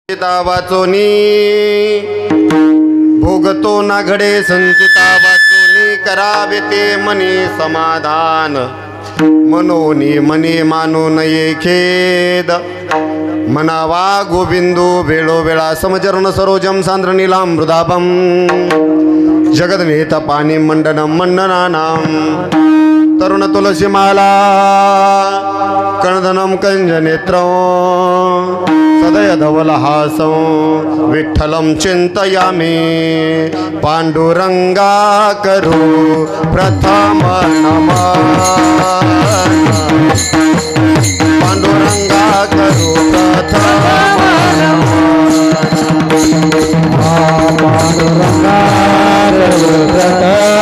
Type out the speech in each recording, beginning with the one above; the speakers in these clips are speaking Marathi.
संचिता वाचोनी भोगतो ना घडे संचिता वाचोनी करावे ते मनी समाधान मनोनी मनी मानू नये खेद मनावा गोविंदो वेळोवेळा समचरण सरोजम सांद्र नीलाम मृदापम जगदनेत पाणी मंडनम मंडनानाम तरुण तुलसी माला कणदनम कंजनेत्रं सदय धवलहासं विठ्ठलं चिन्तयामि पांडुरंगा करू प्रथम नमः पांडुरंगा करू प्रथम पांडुरंगा करू प्रथम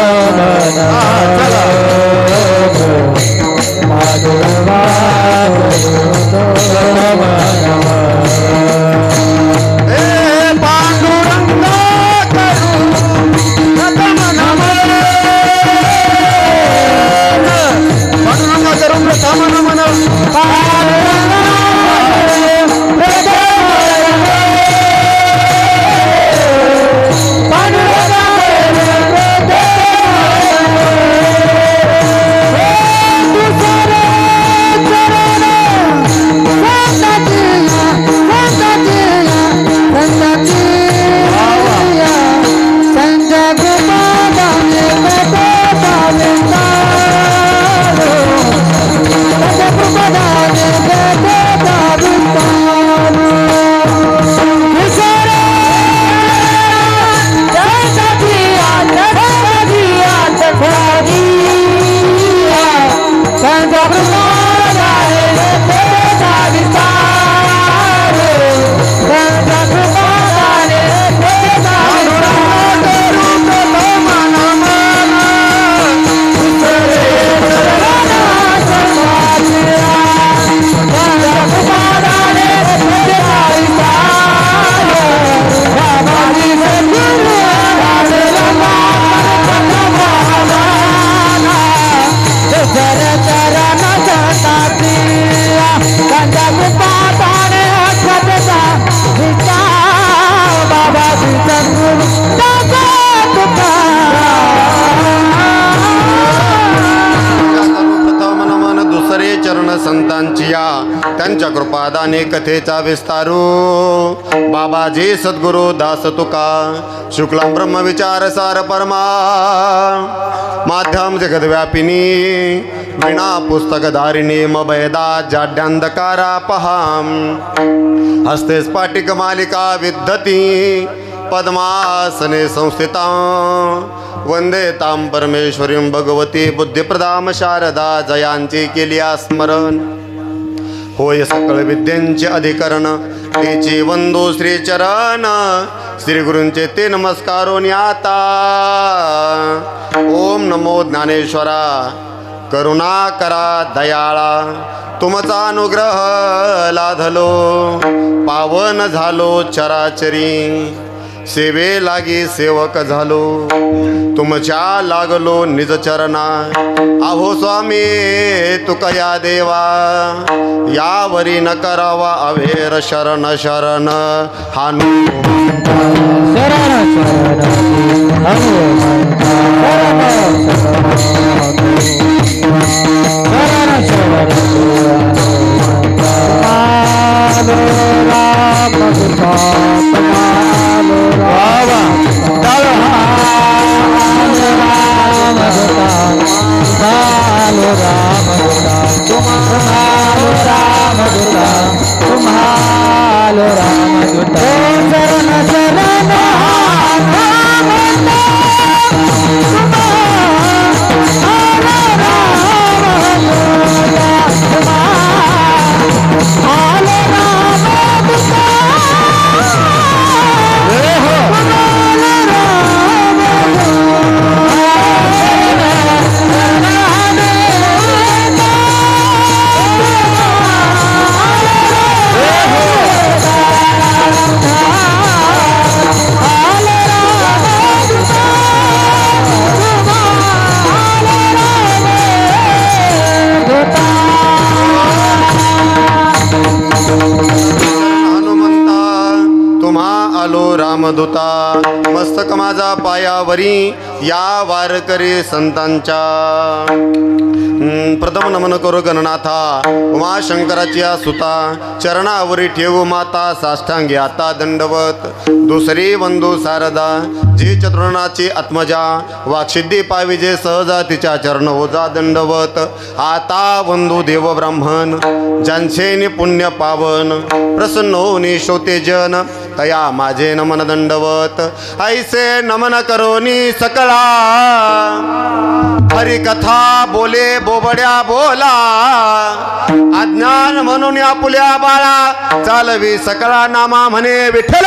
चला पांडुरंगा करू प्रथम संतांचिया त्यांच्या कृपादाने कथेचा विस्तारू बाबाजी सद्गुरु दास तुका शुक्लम ब्रह्म विचार सार परमा माध्यम जगद्व्यापिनी विना पुस्तक धारिणी मभयदा जाड्यांधकारा पहाम हस्ते स्फाटिक मालिका विद्धती पद्मासने संस्थिता वंदे ताम परमेश्वरीं भगवती बुद्धिप्रदाम शारदा जयांची केली स्मरण होय सकळ विद्यांचे अधिकरण तिची वंदो श्री चरण श्री गुरूंचे ते नमस्कारोनी आता ओम नमो ज्ञानेश्वरा करुणा करा दयाळा तुमचा अनुग्रह लाधलो पावन झालो चराचरी सेवे लागी सेवक झालो तुमच्या लागलो निज चरणा आहो स्वामी तुकया देवा यावरी न करावा अवेर शरण शरण हानू शरण तुम्हा आलो रामदूता मस्तक माझा पायावरी या वारकरी संतांच्या प्रथम नमन करू गणनाथा उमा शंकराची या सुता चरणावरी ठेवू माता साष्टांगी आता दंडवत दुसरी वंदू शारदा जी चतुर्णाची आत्मजा वाक्सिद्धी पाविजे सहजा तिच्या चरण ओजा दंडवत आता वंदू देव ब्राह्मण ज्यांचे पुण्य पावन प्रसन्न होनी श्रोते जन तया माझे नमन दंडवत ऐसे नमन करोनी सकळा हरी कथा बोले बोबड्या बोला अज्ञान म्हणून आपुल्या बाळा चालवी सकळा नामा म्हणे विठ्ठल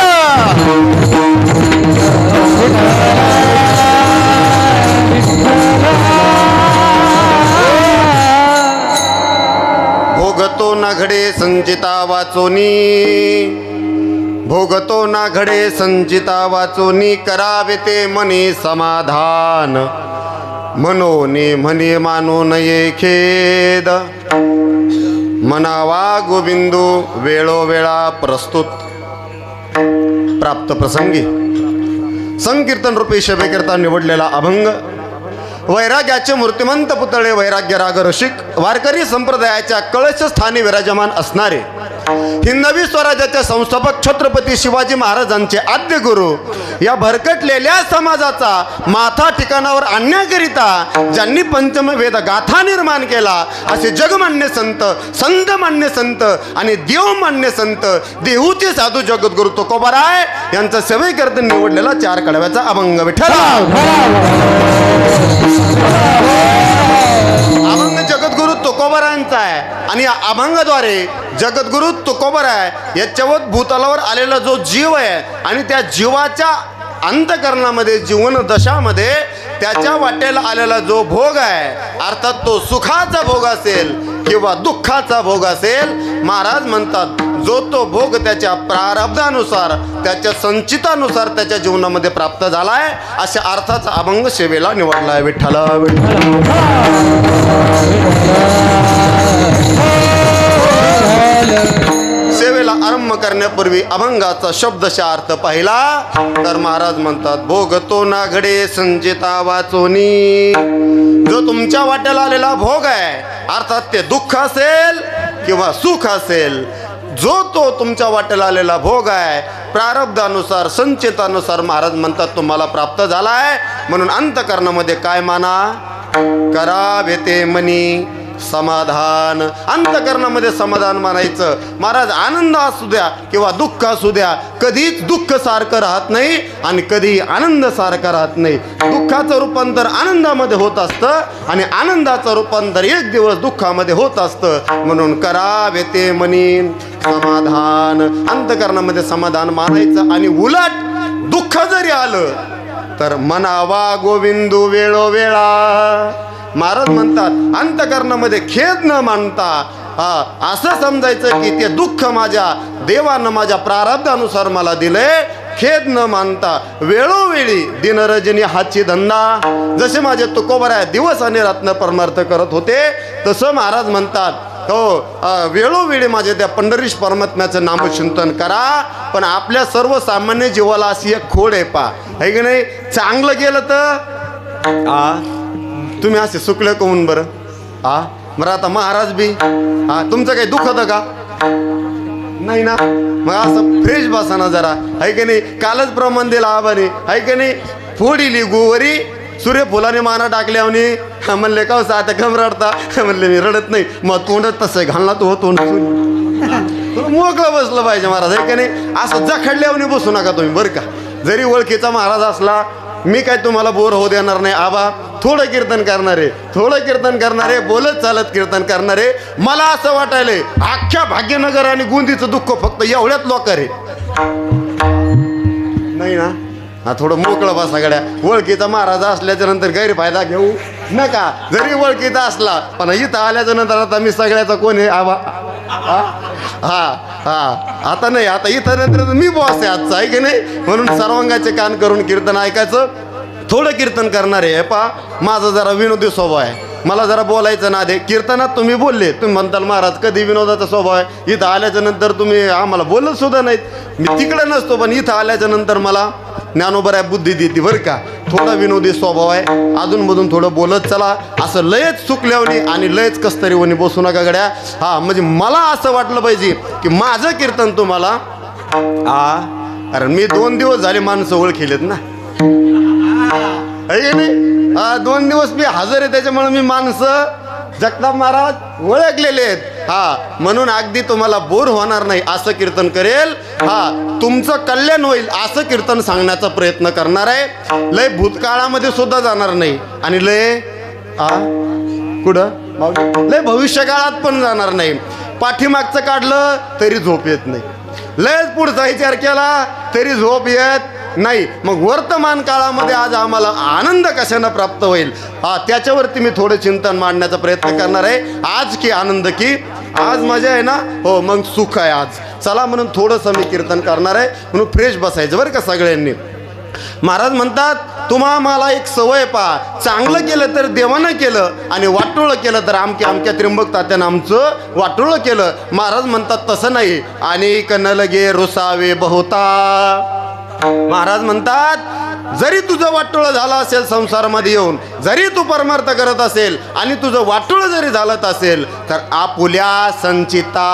भोगतो ना घडे संचिता वाचोनी भोगतो ना घडे संचिता वाचोनी करावे ते मनी समाधान मनोनी म्हणे मानू नये खेद मनावा गोविंदू वेळोवेळा प्रस्तुत प्राप्त प्रसंगी संकीर्तन रूपी सेवेकरता निवडलेला अभंग वैराग्याचे मूर्तिमंत पुतळे वैराग्य राग रसिक वारकरी संप्रदायाच्या कळशस्थानी विराजमान असणारे हिंदवी स्वराज्याचे संस्थापक छत्रपती शिवाजी महाराजांचे आद्य गुरु या भरकटलेल्या समाजाचा माथा ठिकाणावर आणण्याकरिता ज्यांनी पंचम वेद गाथा निर्माण केला असे जगमान्य संत संत मान्य संत आणि देवमान्य संत देहूचे साधू जगद्गुरु तुकोबाराय यांचा सेवेकरता निवडलेला 4 कडव्याचा अभंग विठ्ठल अभंग जगद्गुरु तुकोबारायांचा आहे आणि या अभंगाद्वारे जगद्गुरु तुकोबाराय याच्यावर भूतलावर आलेला जो जीव आहे आणि त्या जीवाच्या अंतकरणामध्ये जीवन दशामध्ये त्याच्या वाटेला आलेला जो भोग आहे अर्थात तो सुखाचा भोग असेल किंवा दुःखाचा भोग असेल महाराज म्हणतात जो तो भोग त्याच्या प्रारब्धानुसार त्याच्या संचितानुसार त्याच्या जीवनामध्ये प्राप्त झालाय अशा अर्थाचा अभंग सेवेला निवडलाय विठ्ठल सेवेला आरंभ करण्यापूर्वी अभंगाचा शब्दशः अर्थ पाहिला तर महाराज म्हणतात भोगतो ना घडे संचिता वाचोनी जो तुमच्या वाट्याला आलेला भोग आहे अर्थात ते दुःख असेल किंवा सुख असेल जो तो तुमच्या वाट्याला आलेला भोग आहे प्रारब्धानुसार संचितानुसार महाराज म्हणतात तुम्हाला प्राप्त झाला आहे म्हणून अंतकरणामध्ये काय माना करावे ते मनी समाधान अंतकरणामध्ये समाधान मानायचं महाराज आनंद असू द्या किंवा दुःख असू द्या कधीच दुःख सारखं राहत नाही आणि कधी आनंद सारखा राहत नाही दुःखाचं रूपांतर आनंदामध्ये होत असतं आणि आनंदाचं रूपांतर एक दिवस दुःखामध्ये होत असतं म्हणून करावे ते मनी समाधान अंतकरणामध्ये समाधान मानायचं आणि उलट दुःख जरी आलं तर मनावा गोविंदू वेळोवेळा महाराज म्हणतात अंतकरणामध्ये खेद न मानता असं समजायचं की ते दुःख माझ्या देवानं माझ्या प्रारब्धानुसार मला दिले खेद न मानता वेळोवेळी दिनरजनी हाची धंदा जसे माझे तुकोबाराय दिवस आणि रात्र परमार्थ करत होते तसं महाराज म्हणतात हो वेळोवेळी माझे त्या पंढरीश परमात्म्याचं नामचिंतन करा पण आपल्या सर्वसामान्य जीवाला अशी एक खोड आहे पा आहे की नाही चांगलं गेलं तर तुम्ही असे सुकले कोण बरं बरं आता महाराज बी तुमचं काही दुखतं का नाही ना मग असं फ्रेश बसा ना जरा आहे की नाही कालच प्रमाण दिला आबाने आहे की नाही फोडीली गुवरी सूर्यफुलाने माना टाकल्यावनी म्हणले का आता कम रडता म्हणले मी रडत नाही मग तोंडच तसं आहे घालला तो तोंड तुला मोकळं बसलं पाहिजे महाराज आहे की नाही असं जखडल्यावनी बसू नका तुम्ही बरं का जरी ओळखीचा महाराज असला मी काय तुम्हाला बोर होऊ देणार नाही आबा थोडं कीर्तन करणारे बोलत चालत कीर्तन करणारे मला असं वाटायलंय अख्ख्या भाग्यनगर आणि गोंदीचं दुःख फक्त एवढ्यात लोक रे नाही ना थोडं मोकळं बसा गड्या ओळखीचा महाराज असल्याच्या नंतर गैरफायदा घेऊ नका जरी ओळखीचा असला पण इथं आल्याच्या नंतर आता मी सगळ्याचा कोण आहे आबा आता नाही आता इथं नंतर मी बॉस आहे आजचा आहे की नाही म्हणून सर्वांगाचे कान करून कीर्तन ऐकायचं थोडं कीर्तन करणार आहे पा माझा जरा विनोदी स्वभाव आहे मला जरा बोलायचं ना दे. कीर्तनात तुम्ही बोलले, तुम्ही म्हणताल महाराज कधी विनोदाचा स्वभाव आहे, इथं आल्याच्या नंतर तुम्ही आम्हाला बोलत सुद्धा नाहीत. मी तिकडे नसतो, पण इथं आल्याच्या नंतर मला ज्ञानोबराय बुद्धी देते बरं का. थोडा विनोदी स्वभाव आहे, अधूनमधून थोडं बोलत चला. असं लयच चुकल्यावनी आणि लयच कस्तरीवणी बसू नका गड्या. हा म्हणजे मला असं वाटलं पाहिजे की माझं कीर्तन तुम्हाला कारण मी 2 दिवस झाले माणसं ओळखीलेत ना, आहे की नाही. 2 दिवस मी हजर आहे, त्याच्यामुळे मी माणसं जगताप महाराज ओळखलेले आहेत. म्हणून अगदी तुम्हाला बोर होणार नाही असं कीर्तन करेल. तुमचं कल्याण होईल असं कीर्तन सांगण्याचा प्रयत्न करणार आहे. लय भूतकाळामध्ये सुद्धा जाणार नाही आणि लय कुठं लय भविष्यकाळात पण जाणार नाही. पाठीमागचं काढलं तरी झोप येत नाही, लयच पुढचा विचार केला तरी झोप येत नाही. मग वर्तमान काळामध्ये आज आम्हाला आनंद कशानं प्राप्त होईल त्याच्यावरती मी थोडं चिंतन मांडण्याचा प्रयत्न करणार आहे. आज की आनंद की आज मजा आहे ना, हो मग सुख आहे आज. चला म्हणून थोडंसं मी कीर्तन करणार आहे, म्हणून फ्रेश बसायचं बरं का सगळ्यांनी. महाराज म्हणतात तुम्हा मला एक सवय पहा, चांगलं केलं तर देवानं केलं आणि वाटोळं केलं तर आमक्या त्र्यंबक तात्यानं आमचं वाटोळं केलं. महाराज म्हणतात तसं नाही, अनेक न लगे रुसावे बहुता. महाराज म्हणतात जरी तुझं वाटोळं झालं असेल संसारामध्ये येऊन, जरी तू परमार्थ करत असेल आणि तुझं वाटोळं जरी झालं असेल तर आपुल्या संचिता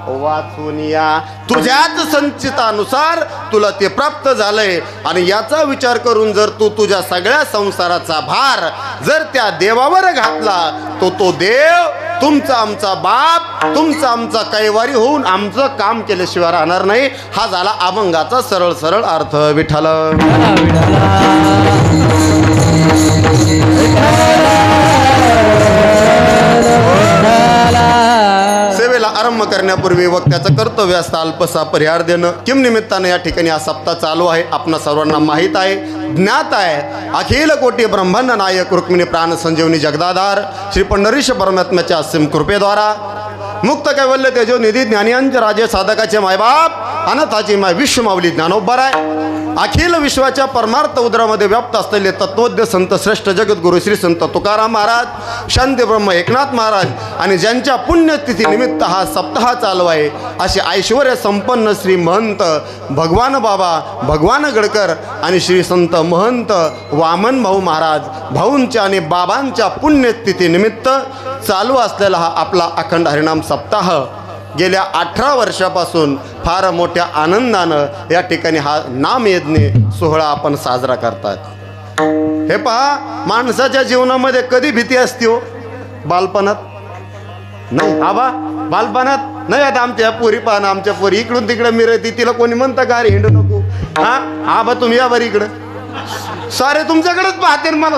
वाचून या, तुझ्याच संचितानुसार तुला ते प्राप्त झालंय. आणि याचा विचार करून जर तू तुझ्या सगळ्या संसाराचा भार जर त्या देवावर घातला, तो देव तुमचा आमचा बाप, तुमचा आमचा कैवारी होऊन आमचं काम केल्याशिवाय राहणार नाही. हा झाला अभंगाचा सरळ सरळ अर्थ. विठ्ठल सेवेला आरंभ करण्यापूर्वी वक्त्याचं कर्तव्य असतं अल्पसा परिहार देणं. किम निमित्तानं या ठिकाणी हा सप्ताह चालू आहे, आपणा सर्वांना माहीत आहे, ज्ञात आहे. अखिल कोटी ब्रह्मांड नायक रुक्मिणी प्राण संजीवनी जगदाधार श्री पंढरीश परमात्म्याच्या असीम कृपेद्वारा मुक्त कैवल्य तेजो निधी ज्ञानियांचे राजे साधकाचे मायबाप अनाथाची माय विश्व माऊली ज्ञानोबा आहे. अखिल विश्वाच्या परमार्थ उदरामध्ये व्याप्त असलेले तत्वज्ञ संत श्रेष्ठ जगद्गुरु श्री संत तुकाराम महाराज, शांती ब्रह्म एकनाथ महाराज आणि ज्यांच्या पुण्यतिथी निमित्त हा सप्ताह चालू आहे असे ऐश्वर्य संपन्न श्री महंत भगवान बाबा भगवान गडकर आणि श्री संत महंत वामन भाऊ महाराज भाऊंच्या आणि बाबांच्या पुण्यतिथी निमित्त चालू असलेला हा आपला अखंड हरिनाम सप्ताह गेल्या 18 वर्षापासून फार मोठ्या आनंदानं या ठिकाणी हा नामयज्ञ सोहळा आपण साजरा करतात. हे पहा, माणसाच्या जीवनामध्ये कधी भीती असते हो? बालपणात नाही. आबा बालपणात नाही. आता आमच्या पोरी पाहणं, आमच्या पोरी इकडून तिकडे मिरती, तिला कोणी म्हणतं का रे हिंडू नको. आबा तुम्ही या बरं इकडं, सारे तुमच्याकडेच पाहते मला.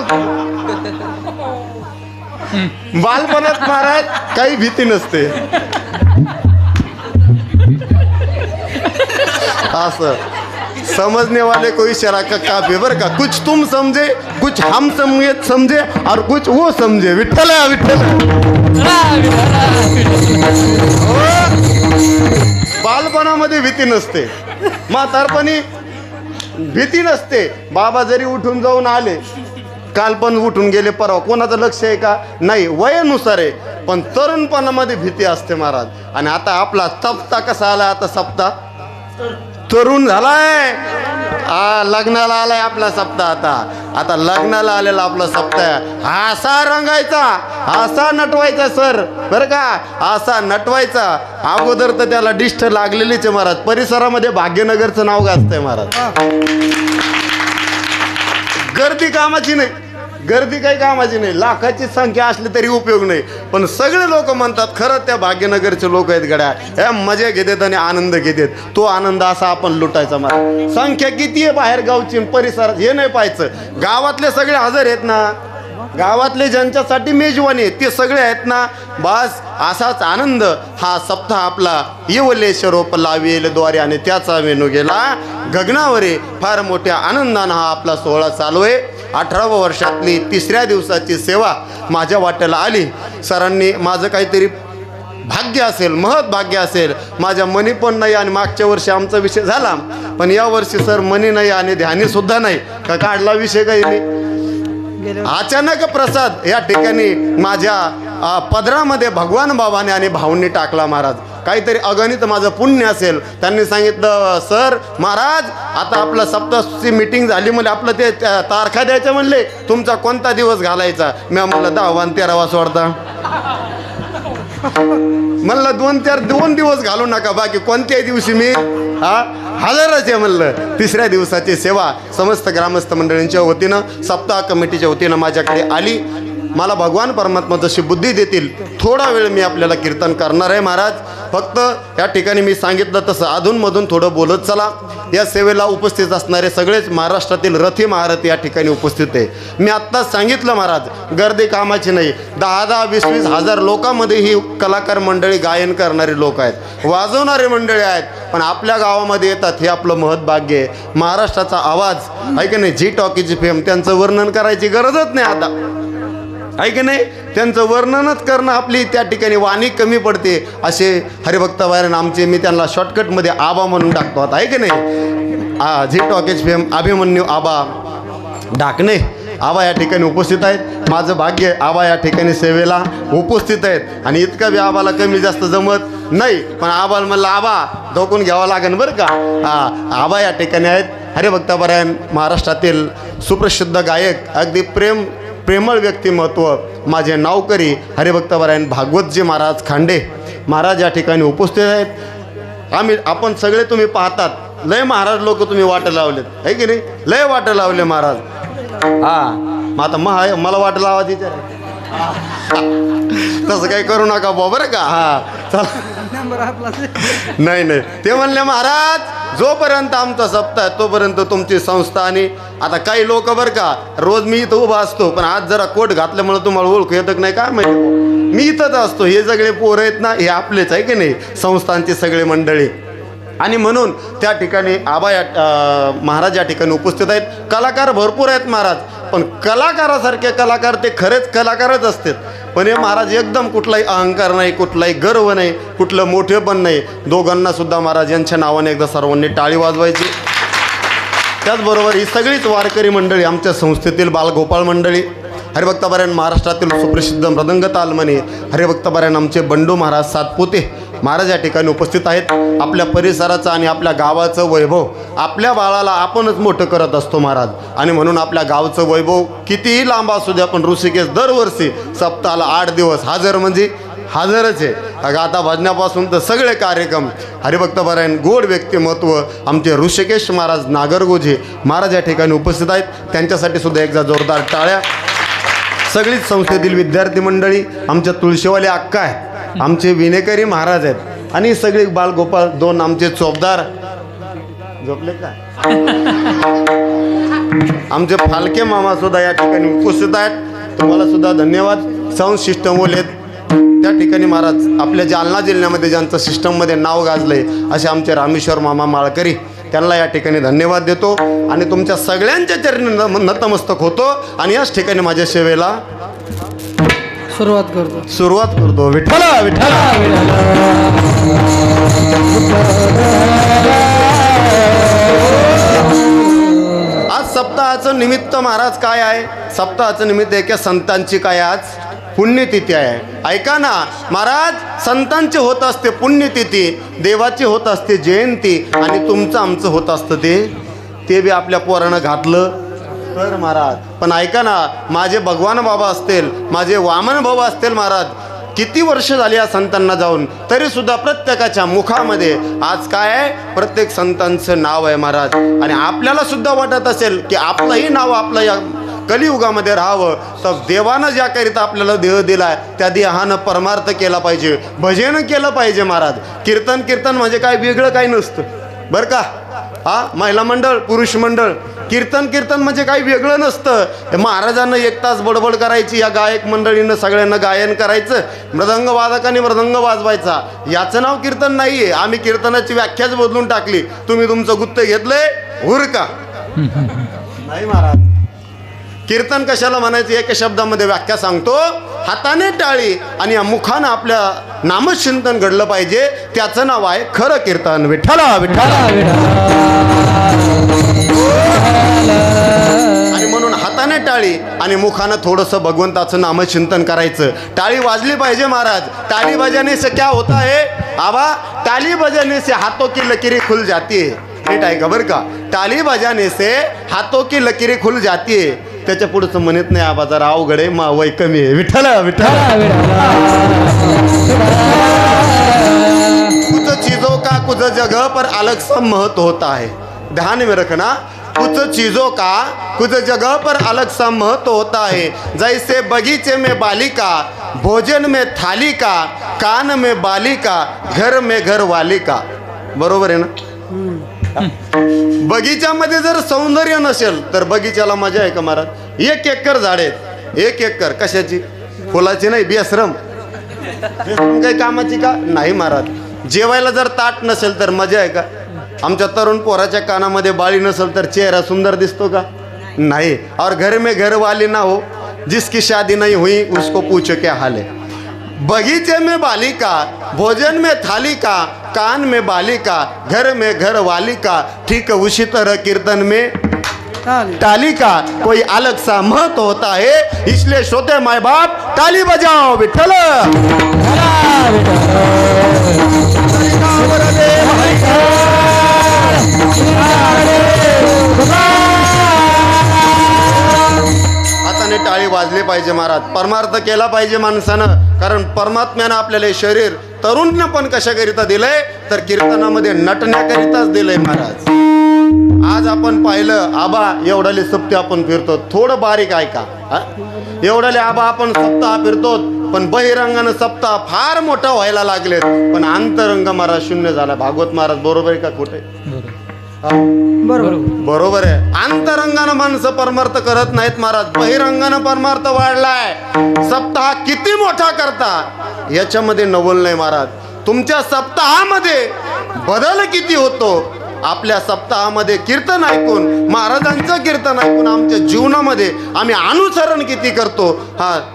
बालपणात महाराज काही भीती नसते. असं समझने वाले को इशारा का काफी बरं का. कुछ तुम समझे, कुछ हम समझे और कुछ वो समझे. विठ्ठल विठ्ठल. बालपणामध्ये भीती नसते, म्हातारपणी भीती नसते. बाबा जरी उठून जाऊन आले, काल पण उठून गेले, परवा कोणाचं लक्ष आहे का? नाही, वयानुसार आहे. पण तरुणपणामध्ये भीती असते महाराज. आणि आता आपला सप्ताह कसा आला? आता सप्ताह तरुण झालाय, लग्नाला आलाय आपला सप्ताह. आता लग्नाला आलेला आपला सप्ताह असा रंगायचा, असा नटवायचा सर बरं का, असा नटवायचा. अगोदर तर त्याला डिष्ट लागलेलीच आहे महाराज. परिसरामध्ये भाग्यनगरचं नाव गाजतंय महाराज. गर्दी कामाची नाही, गर्दी काही कामाची नाही. लाखाची संख्या असली तरी उपयोग नाही. पण सगळे लोक म्हणतात खरं त्या भाग्यनगरचे लोक आहेत गड्या, हे मजा घेतात आणि आनंद घेतात. तो आनंद असा आपण लुटायचा मला. संख्या किती आहे बाहेर गावची परिसरात हे नाही पाहायचं. गावातले सगळे हजर आहेत ना, गावातले ज्यांच्यासाठी मेजवानी आहे ते सगळे आहेत ना, बस असाच आनंद हा सप्ताह आपला येवलेश्वरोप लावेल द्वारे आणि त्याचा मेनू गेला गगनावरे. फार मोठ्या आनंदानं हा आपला सोहळा चालू आहे. 18व्या वर्षातली 3ऱ्या दिवसाची सेवा माझ्या वाट्याला आली. सरांनी माझं काहीतरी भाग्य असेल, महत् भाग्य असेल. माझ्या मनी पण नाही आणि मागच्या वर्षी आमचा विषय झाला, पण या वर्षी सर मनी नाही आणि ध्यानीसुद्धा नाही. का काढला विषय काही नाही. अचानक प्रसाद या ठिकाणी माझ्या पदरामध्ये भगवान बाबाने आणि भाऊंनी टाकला. महाराज काहीतरी अगणित माझं पुण्य असेल. त्यांनी सांगितलं, सर महाराज आता आपलं सप्ताहची मीटिंग झाली म्हणजे आपलं ते तारखा द्यायचं म्हणले, तुमचा कोणता दिवस घालायचा. मी म्हणलं 10 आणि 13 सोडता. म्हणलं 2 दिवस घालू नका, बाकी कोणत्याही दिवशी मी हजरच आहे म्हणलं. 3ऱ्या दिवसाची सेवा समस्त ग्रामस्थ मंडळींच्या वतीनं सप्ताह कमिटीच्या वतीनं माझ्याकडे आली. मला भगवान परमात्मा जशी बुद्धी देतील थोडा वेळ मी आपल्याला कीर्तन करणार आहे. महाराज फक्त या ठिकाणी मी सांगितलं तसं अधूनमधून थोडं बोलत चला. या सेवेला उपस्थित असणारे सगळेच महाराष्ट्रातील रथी महारथी या ठिकाणी उपस्थित आहे. मी आत्ताच सांगितलं महाराज, गर्दी कामाची नाही. 10-10, 20-20 हजार लोकांमध्ये ही कलाकार मंडळी, गायन करणारी लोक आहेत, वाजवणारे मंडळी आहेत. पण आपल्या गावामध्ये येतात हे आपलं महत् भाग्य आहे. महाराष्ट्राचा आवाज आहे की नाही, झी टॉकीची फेम, त्यांचं वर्णन करायची गरजच नाही आता, आहे की नाही. त्यांचं वर्णनच करणं आपली त्या ठिकाणी वाणी कमी पडते. असे हरिभक्त वायरन आमचे, मी त्यांना शॉर्टकटमध्ये आबा म्हणून टाकतो आता, आहे की नाही. झी टॉकीज फेम अभिमन्यू आबा ढाकणे आबा या ठिकाणी उपस्थित आहेत. माझं भाग्य आबा या ठिकाणी सेवेला उपस्थित आहेत. आणि इतका बी आबाला कमी जास्त जमत नाही, पण आबाला म्हणलं आबा धोकून घ्यावं लागेल बरं का. आबा या ठिकाणी आहेत. हरिभक्तपरायण महाराष्ट्रातील सुप्रसिद्ध गायक, अगदी प्रेमळ व्यक्तिमत्व, माझे नावकरी हरिभक्तपरायण भागवतजी महाराज खांडे महाराज या ठिकाणी उपस्थित आहेत. आपण सगळे तुम्ही पाहतात, लय महाराज लोक तुम्ही वाट लावलेत, आहे की नाही, लय वाट लावले महाराज. मग आता मला वाट लावायची तसं काही करू नका बा बरं का. चला नाही ते म्हणले महाराज जोपर्यंत आमचा सप्ताह आहे तोपर्यंत तुमची संस्था. आणि आता काही लोक बरं का, रोज मी इथं उभा असतो, पण आज जरा कोट घातल्यामुळे तुम्हाला ओळखू येतं की नाही काय माहिती, मी इथंच असतो. हे सगळे पोरं आहेत ना, हे आपलेच आहे की नाही, संस्थांची सगळे मंडळी. आणि म्हणून त्या ठिकाणी आबा महाराज या ठिकाणी उपस्थित आहेत. कलाकार भरपूर आहेत महाराज, पण कलाकारासारखे कलाकार ते खरेच कलाकारच असतात. पण हे महाराज एकदम कुठलाही अहंकार नाही, कुठलाही गर्व नाही, कुठलं मोठेपण नाही. दोघांना सुद्धा महाराज यांच्या नावाने एकदा सर्वांनी टाळी वाजवायची. त्याचबरोबर ही सगळीच वारकरी मंडळी, आमच्या संस्थेतील बालगोपाळ मंडळी, हरिभक्तपरायण महाराष्ट्रातील सुप्रसिद्ध मृदंग तालमणी हरिभक्तपरायण आमचे बंडू महाराज सातपुते महाराज या ठिकाणी उपस्थित आहेत. आपल्या परिसराचं आणि आपल्या गावाचं वैभव आपल्या बाळाला आपणच मोठं करत असतो महाराज. आणि म्हणून आपल्या गावचं वैभव कितीही लांब असू द्या, पण ऋषिकेश दरवर्षी सप्ताहाला 8 दिवस हजर म्हणजे हजरच आहे. आता भजनापासून तर सगळे कार्यक्रम हरिभक्तपरायण गोड व्यक्तिमत्व आमचे ऋषिकेश महाराज नागरगोजे महाराज या ठिकाणी उपस्थित आहेत. त्यांच्यासाठी सुद्धा एकदा जोरदार टाळ्या. सगळीच संस्थेतील विद्यार्थी मंडळी, आमच्या तुळशीवाले अक्का आहे, आमचे विनेकरी महाराज आहेत, आणि सगळे बालगोपाळ 2 आमचे चोपदार झोपले का, आमचे फालके मामा सुद्धा या ठिकाणी उपस्थित आहेत. तुम्हाला सुद्धा धन्यवाद. साऊंड सिस्टम ओलेत त्या ठिकाणी महाराज आपल्या जालना जिल्ह्यामध्ये ज्यांचं सिस्टममध्ये नाव गाजलंय असे आमचे रामेश्वर मामा माळकरी, त्यांना या ठिकाणी धन्यवाद देतो. आणि तुमच्या सगळ्यांच्या चरणी नतमस्तक होतो. आणि याच ठिकाणी माझ्या सेवेला सुरुवात करतो. विठ्ठला विठ्ठला. आज सप्ताहाचं निमित्त महाराज काय आहे, सप्ताहाचं निमित्त एका संतांची काय आज पुण्यतिथी आहे. ऐका ना महाराज, संतांची होत असते पुण्यतिथी, देवाची होत असते जयंती, आणि तुमचं आमचं होत असतं ते बी आपल्या पोरानं घातलं तर महाराज. पण ऐका ना, माझे भगवान बाबा असतील, माझे वामन बाबा असतील महाराज, किती वर्ष झाली या संतांना जाऊन, तरी सुद्धा प्रत्येकाच्या मुखामध्ये आज काय आहे, प्रत्येक संतांचं नाव आहे महाराज. आणि आपल्याला सुद्धा वाटत असेल की आपलंही नाव आपलं या कलियुगामध्ये राहावं, तर देवानं ज्याकरिता आपल्याला देह दिलाय त्या देहानं परमार्थ केला पाहिजे, भजन केलं पाहिजे महाराज. कीर्तन म्हणजे काय वेगळं काही नसतं बरं का. महिला मंडळ, पुरुष मंडळ, कीर्तन म्हणजे काही वेगळं नसतं. महाराजांना 1 तास बडबड करायची, या गायक मंडळीनं सगळ्यांना गायन करायचं, मृदंग वादकाने मृदंग वाजवायचा, याचं नाव कीर्तन नाही आहे. आम्ही कीर्तनाची व्याख्याच बदलून टाकली. तुम्ही तुमचं गुत्त घेतलंय हुर का नाही महाराज. कीर्तन कशाला म्हणायचं, एका शब्दामध्ये व्याख्या सांगतो, हाताने टाळी आणि या मुखानं आपल्या नामचिंतन घडलं पाहिजे, त्याचं नाव आहे खरं कीर्तन. विठ्ठला विठ्ठला. आणि म्हणून हाताने टाळी आणि मुखानं थोडंसं भगवंताचं नामचिंतन करायचं. टाळी वाजली पाहिजे महाराज. टाळी बजाने से क्या होता है आबा, टाळी बजाने से हाथों की लकीरें खुल जाती है. नीट आहे का बरं का. टाळी बजाने से हाथों की लकीरें खुल जाती है. त्याच्या पुढचं म्हणत नाही आबा, जरा अवघड आहे, मा वय कमी आहे. विठ्ठल विठ्ठल. कुछ चीजों का कुछ जगह पर अलग सा महत्व होता है. ध्यान में रखना. कुछ चीजों का कुछ जगह पर अलग सा महत्व होता है. जैसे बगीचे में बालिका, भोजन में थाली का, कान में बालिका, घर में घर वाली का. बरोबर आहे ना. बगीच्यामध्ये जर सौंदर्य नसेल तर बगीच्याला मजा आहे का महाराज. 1 एकर झाडे आहेत. 1 एकर कशाची, फुलाची नाही, बेश्रम. काही कामाची का नाही महाराज. जेवायला जर ताट नसेल तर मजा आहे का. आमच्या तरुण पोराच्या कानामध्ये बाळी नसेल तर चेहरा सुंदर दिसतो का नाही. और घर में घर वाली ना हो, जिसकी शादी नहीं हुई उसको पूछो क्या हाल है. बगीचे में बालिका, भोजन में थाली का, कान में बालिका, घर में घर वाली का. ठीक उसी तरह कीर्तन में ताली का कोई अलग सा महत्व होता है. इसलिए श्रोते माय बाप, ताली बजाओ विठ्ठल. हाताने टाळी वाजली पाहिजे महाराज. परमार्थ केला पाहिजे माणसानं. कारण परमात्म्यानं आपल्याला हे शरीर तरुण पण कशाकरिता दिलंय तर कीर्तनामध्ये नटण्याकरिताच दिलंय महाराज. आज आपण पाहिलं आबा एवढाले सप्ते आपण फिरतो. थोडं बारीक ऐका. एवढाले आबा आपण सप्ताह फिरतो, पण बहिरंगानं सप्ताह फार मोठा व्हायला लागले, पण अंतरंग महाराज शून्य झाला. भागवत महाराज बरोबर आहे का खोटे. बरोबर आहे. अंतरंगानं माणसं परमार्थ करत नाहीत महाराज. बहिरंगानं परमार्थ वाढलाय. सप्ताह किती मोठा करता याच्यामध्ये नवल नाही महाराज. तुमच्या सप्ताहामध्ये बदल किती होतो. आपल्या सप्ताहामध्ये कीर्तन ऐकून, महाराजांचं कीर्तन ऐकून आमच्या जीवनामध्ये आम्ही अनुसरण किती करतो,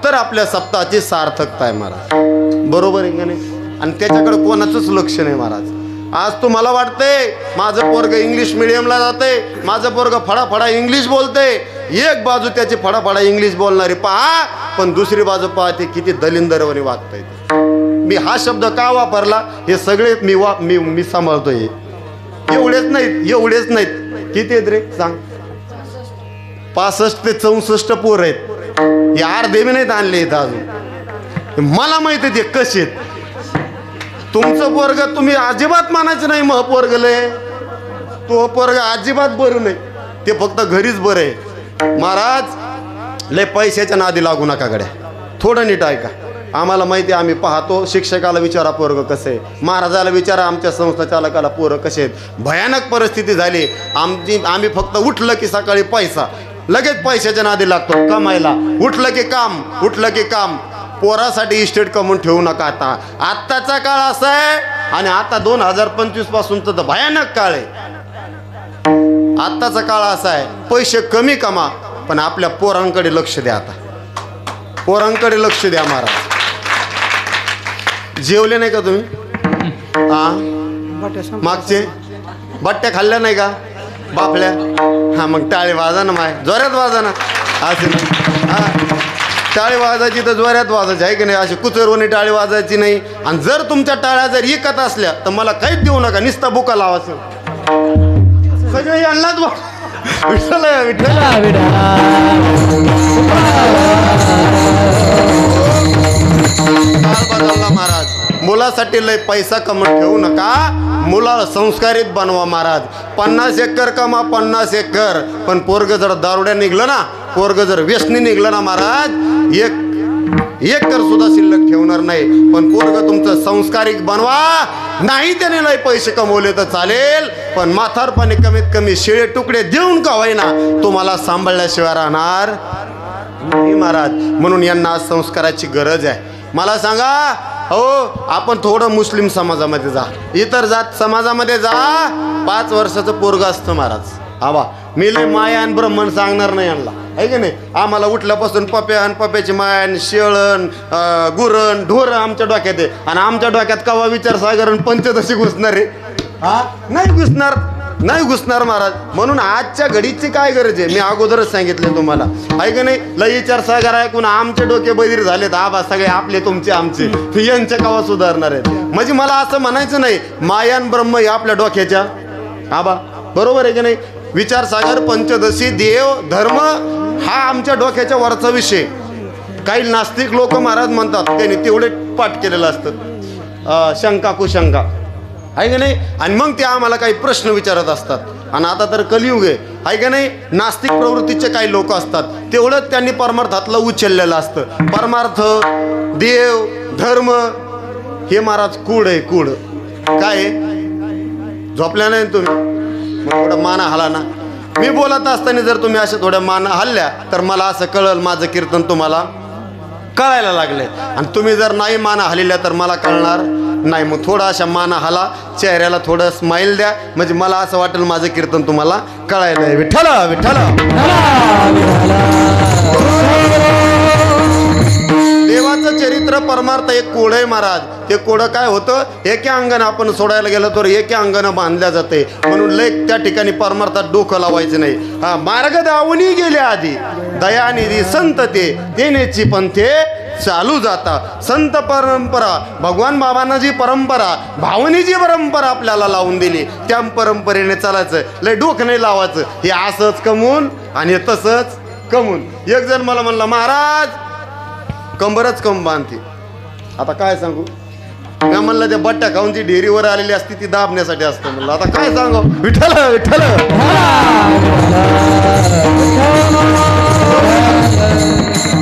तर आपल्या सप्ताहाची सार्थकता आहे महाराज. बरोबर आहे का नाही. आणि त्याच्याकडे कोणाचंच लक्ष नाही महाराज. आज तुम्हाला वाटतंय माझं पोरग इंग्लिश मिडियमला जाते, माझं पोरग फडाफडा इंग्लिश बोलते. एक बाजू त्याची फडाफडा इंग्लिश बोलणारी पहा, पण दुसरी बाजू पहा ते किती दलिंदरवणी वागता येते. मी हा शब्द का वापरला हे सगळे मी सांभाळतोय. एवढेच नाहीत किती आहेत रे सांग. 65 ते 64 पोर आहेत. हे अर्धे बी नाहीत आणले इथं अजून. मला माहिती आहे ते कसे आहेत. तुमचं पोरग तुम्ही अजिबात मानायचं नाही. मग पोरगले तो पोरग अजिबात बरं नाही, ते फक्त घरीच बरं आहे. महाराज लय पैशाच्या नादी लागू नका गड्या. थोडं नीट ऐका. आम्हाला माहिती आहे, आम्ही पाहतो. शिक्षकाला विचारा पोरग कसं आहे, महाराजाला विचारा आमच्या संस्था चालकाला पोरं कसे आहेत. भयानक परिस्थिती झाली आम्ही फक्त उठलं की सकाळी पैसा, लगेच पैशाच्या नादी लागतो कमायला. उठलं की काम. पोरासाठी इस्टेट कमवून ठेवू नका. आत्ताचा काळ असा आहे. आणि आता 2025 पासूनचा तर भयानक काळ आहे. आत्ताचा काळ असा आहे, पैसे कमी कमा, पण आपल्या पोरांकडे लक्ष द्या. आता पोरांकडे लक्ष द्या महाराज. जेवले नाही का तुम्ही. मागचे बट्ट्या खाल्ल्या नाही का बापल्या. मग टाळी वाजा ना माय, जोऱ्यात वाजा ना. असे टाळी वाजायची तर जोऱ्यात वाजायची आहे की नाही. अशी कुचरवणी टाळी वाजायची नाही. आणि जर तुमच्या टाळ्या जर एकत असल्या तर मला काहीच देऊ नका, नुसता बुका लावायचं. सगळे यांनाच विठ्ठल महाराज. मुलासाठी लय पैसा कमवून ठेवू नका. मुलाला संस्कारित बनवा महाराज. 50 एकर कमा, 50 एकर, पण पोरग जर दारुड्या निघलं ना, पोरग जर व्यसनी निघलं ना महाराज, एक कर सुद्धा शिल्लक ठेवणार नाही. पण पोरग तुमचं संस्कारिक बनवा. नाही त्याने लय पैसे कमवले तर चालेल, पण म्हातारपणे कमीत कमी शिळे तुकडे देऊन का होईना तुम्हाला सांभाळल्याशिवाय राहणार नाही महाराज. म्हणून यांना संस्काराची गरज आहे. मला सांगा हो, आपण थोडं मुस्लिम समाजामध्ये जा, इतर जात समाजामध्ये जा. 5 वर्षाचं पोरग असतं महाराज. आवा मी लय माया आणि ब्रह्मण सांगणार नाही यांना, आहे की नाही. आम्हाला उठल्यापासून पप्याची मायान, शेळण, गुरण, ढोरं आमच्या डोक्यात आहे. आणि आमच्या डोक्यात कवा विचारसागर पंचदशी घुसणार आहे. नाही घुसणार. नाही घुसणार महाराज. म्हणून आजच्या घडीची काय गरज आहे, मी अगोदरच सांगितले तुम्हाला, आहे का नाही. लई चर्चा ऐकून आमचे डोके बधीर झालेत, आबा सगळे आपले तुमचे आमचे, यांचे कावा सुधारणार आहेत. म्हणजे मला असं म्हणायचं नाही मायान ब्रह्म हे आपल्या डोक्याच्या आबा, बरोबर आहे की नाही. विचारसागर, पंचदशी, देव, धर्म हा आमच्या डोक्याच्या वरचा विषय. काही नास्तिक लोक महाराज म्हणतात त्यांनी तेवढे पाठ केलेलं असतं, शंका कुशंका, आहे का नाही. आणि मग ते आम्हाला काही प्रश्न विचारत असतात. आणि आता तर कलियुग आहे का नाही. नास्तिक प्रवृत्तीचे काही लोक असतात, तेवढंच त्यांनी परमार्थातलं उचललेलं असतं. परमार्थ, देव, धर्म हे महाराज कूड आहे, कूड. काय आहे, झोपल्या नाही तुम्ही, मग थोडं माना हला ना. मी बोलत असताना जर तुम्ही अशा थोड्या माना हल्ल्या तर मला असं कळलं माझं कीर्तन तुम्हाला कळायला लागले. आणि तुम्ही जर नाही माना हलेल्या तर मला कळणार नाही. मग थोडा अशा माना हाला, चेहऱ्याला थोडं स्माईल द्या, म्हणजे मला असं वाटेल माझं कीर्तन तुम्हाला कळायला आहे. विठ्ठल विठ्ठल. देवाचं चरित्र परमार्थ एक कोड आहे महाराज. ते कोडं काय होतं, एका अंगानं आपण सोडायला गेलो तर एका अंगानं बांधल्या जाते. म्हणून लय त्या ठिकाणी परमार्थात डोकं लावायचं नाही. हा मार्ग दावणी गेल्या आधी दयानिधी संत ते देण्याची पंथे चालू जाता. संत परंपरा, भगवान बाबांना जी परंपरा, भावनी जी परंपरा आपल्याला लावून दिली त्या परंपरेने चालायचं. लय डोकं नाही लावायचं. हे असंच कमवून आणि तसंच कमवून. एक जण मला म्हणला महाराज कंबरच कम बांधते. आता काय सांगू, मी म्हणलं त्या बट्ट्या खाऊन जी डेअरीवर आलेली असते ती दाबण्यासाठी असतं. म्हणलं आता काय सांगू. विठ्ठल विठ्ठल.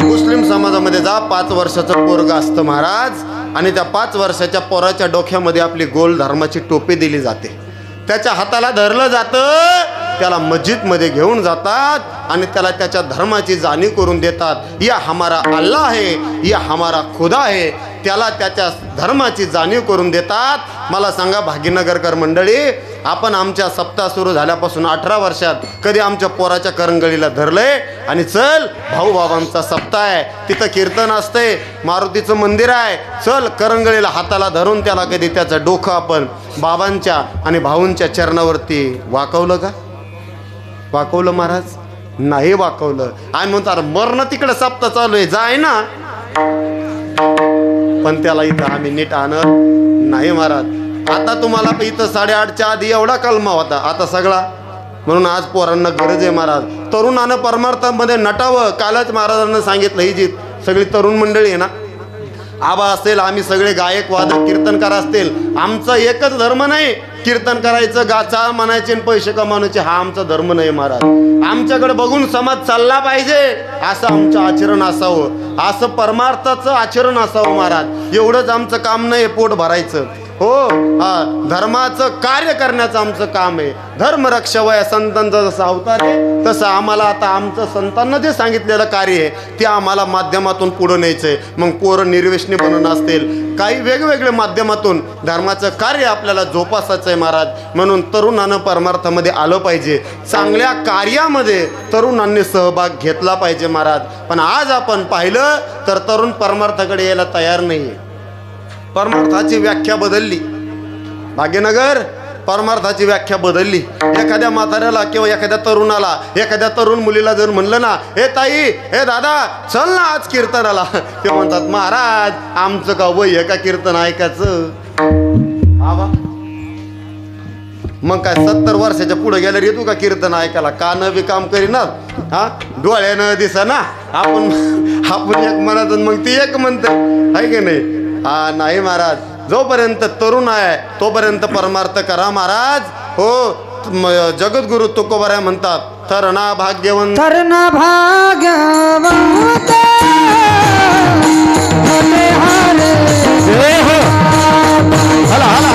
मुस्लिम समाजामध्ये जा, 5 वर्षाचं पोरग असतं महाराज, आणि त्या 5 वर्षाच्या पोराच्या डोक्यामध्ये आपली गोल धर्माची टोपी दिली जाते. त्याच्या हाताला धरलं जातं, त्याला मस्जिदमध्ये घेऊन जातात आणि त्याला त्याच्या धर्माची जाणीव करून देतात. या हमारा अल्लाह है, या हमारा खुदा है. त्याला त्याच्या धर्माची जाणीव करून देतात. मला सांगा भाग्यनगरकर मंडळी, आपण आमच्या सप्ताह सुरू झाल्यापासून 18 वर्षात कधी आमच्या पोराच्या करंगळीला धरलंय आणि चल भाऊ बाबांचा सप्ताह आहे, तिथं कीर्तन असते, मारुतीचं मंदिर आहे, चल करंगळीला हाताला धरून त्याला कधी त्याचं डोकं आपण बाबांच्या आणि भाऊंच्या चरणावरती वाकवलं का? वाकवलं महाराज? नाही वाकवलं. आम्ही म्हणतो अरे मरण तिकडे सप्ताह चालू आहे, जाय ना. पण त्याला इथं आम्ही नीट आणत नाही महाराज. आता तुम्हाला इथं 8:30च्या आधी एवढा कलमा होता, आता सगळा. म्हणून आज पोरांना गरज आहे महाराज, तरुणानं परमार्थामध्ये नटावं. कालच महाराजांना सांगितलं, ही जी सगळी तरुण मंडळी आहे ना, आबा असेल, आम्ही सगळे गायक वादक कीर्तनकार असतील, आमचा एकच धर्म नाही कीर्तन करायचं, गाचा म्हणायचे आणि पैसे कमावण्याचे, हा आमचा धर्म नाही महाराज. आमच्याकडे बघून समाज चालला पाहिजे असं आमचं आचरण असावं, असं परमार्थाचं आचरण असावं महाराज. एवढंच आमचं काम नाही पोट भरायचं, हो, हा धर्माचं कार्य करण्याचं आमचं काम आहे. धर्मरक्षावया संतांचा जसा अवतार आहे तसं आम्हाला आता आमचं संतांना जे सांगितलेलं कार्य आहे ते आम्हाला माध्यमातून पुढं न्यायचं आहे. मग पोरं निर्व्यसनी बनून असतील, काही वेगवेगळ्या माध्यमातून धर्माचं कार्य आपल्याला जोपासायचं आहे महाराज. म्हणून तरुणानं परमार्थामध्ये आलं पाहिजे, चांगल्या कार्यामध्ये तरुणांनी सहभाग घेतला पाहिजे महाराज. पण आज आपण पाहिलं तर तरुण परमार्थाकडे यायला तयार नाही आहे. परमार्थाची व्याख्या बदलली. भाग्यनगर, परमार्थाची व्याख्या बदलली. एखाद्या म्हाताऱ्याला किंवा एखाद्या तरुणाला, एखाद्या तरुण मुलीला जर म्हणलं ना, हे ताई, हे दादा, चल ना आज कीर्तनाला, ते म्हणतात महाराज आमचं का वय आहे का कीर्तन ऐकायचं? आवा मग काय 70 वर्षाच्या पुढे गेल्यावर येतो का कीर्तन ऐकायला? कानं बी काम करीना, हा डोळ्यानं दिसा ना. आपण एक म्हणत मग ती एक म्हणते, आहे की नाही? हा नाही महाराज, जोपर्यंत तरुण आहे तोपर्यंत परमार्थ करा महाराज. हो, जगद्गुरु तुकोबाराय म्हणतात, थरणा भाग्यवंत, थरणा भाग्यवंत हाला हाला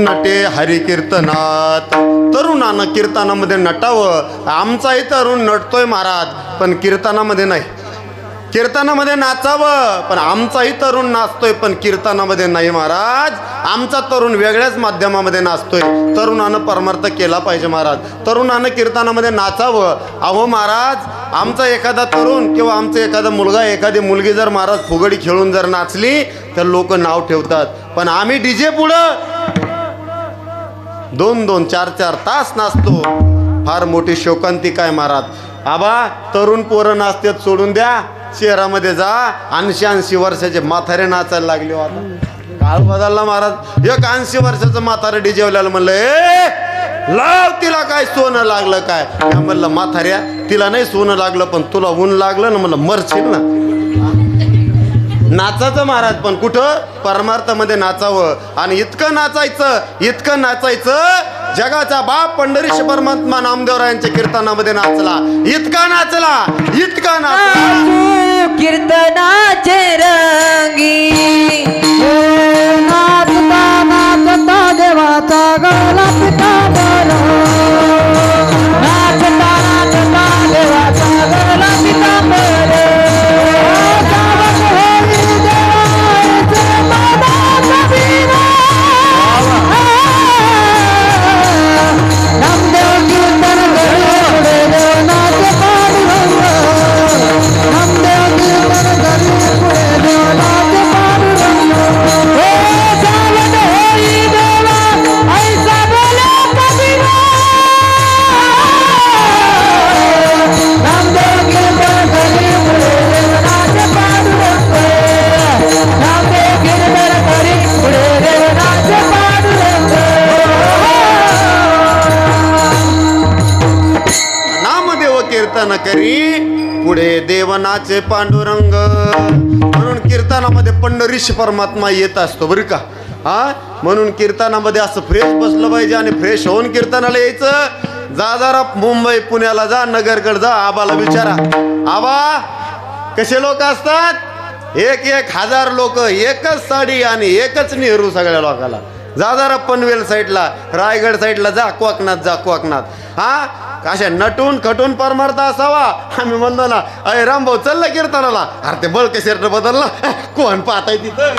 नटे हरिकीर्तनात. तरुणानं कीर्तनामध्ये नटावं. आमचाही तरुण नटतोय महाराज, पण कीर्तनामध्ये नाही. कीर्तनामध्ये नाचावं, पण आमचाही तरुण नाचतोय, पण कीर्तनामध्ये नाही महाराज. आमचा तरुण वेगळ्याच माध्यमामध्ये नाचतोय. तरुणानं परमार्थ केला पाहिजे महाराज. तरुणानं कीर्तनामध्ये नाचावं. अहो महाराज, आमचा एखादा तरुण किंवा आमचा एखादा मुलगा एखादी मुलगी जर महाराज फुगडी खेळून जर नाचली तर लोक नाव ठेवतात. पण आम्ही डीजे पुढं 2-2, 4-4 तास नाचतो. फार मोठी शोकांतिका आहे महाराज. आबा, तरुण पोरं नाचतात सोडून द्या. शहरामध्ये जा, 80-80 वर्षाचे म्हातारे नाचायला लागले. आता काळ बदलला महाराज. एक 80 वर्षाचं म्हातारे डीजेवल्याला म्हणलं, ए लाव, तिला काय सोनं लागलं काय? म्हणलं, म्हाताऱ्या, तिला नाही सोनं लागलं, पण तुला ऊन लागलं ना. म्हणलं, मरशील ना. नाचायचं महाराज, पण कुठं? परमार्थामध्ये नाचावं. आणि इतकं नाचायचं, जगाचा बाप पंढरीश परमात्मा नामदेवरायांच्या कीर्तनामध्ये नाचला. इतका नाचला. कीर्तनाचे रंगी नाचता देवाचा गळा पितांबर. नाचता देवाचा गळा पितांबर. कीर्तन करी पुढे देवनाचे पांडुरंग. म्हणून कीर्तनामध्ये पंढरीश परमात्मा येत असतो बरं का. म्हणून कीर्तनामध्ये असं फ्रेश बसलं पाहिजे आणि फ्रेश होऊन कीर्तनाला यायचं. जा जरा मुंबई पुण्याला जा, नगरकडे जा, आबाला विचारा, आबा कसे लोक असतात? 1,000 लोक, एकच साडी आणि एकच नेहरू सगळ्या लोकाला. जा जरा पनवेल साईडला, रायगड साईडला जा, कोकणात. अशा नटून खटून परमार्थ असावा. आम्ही म्हणलो ना, अरे रामभाऊ चल कीर्तनाला. अरे ते बळके शर्ट बदलला, कोण पाहताय तिथं?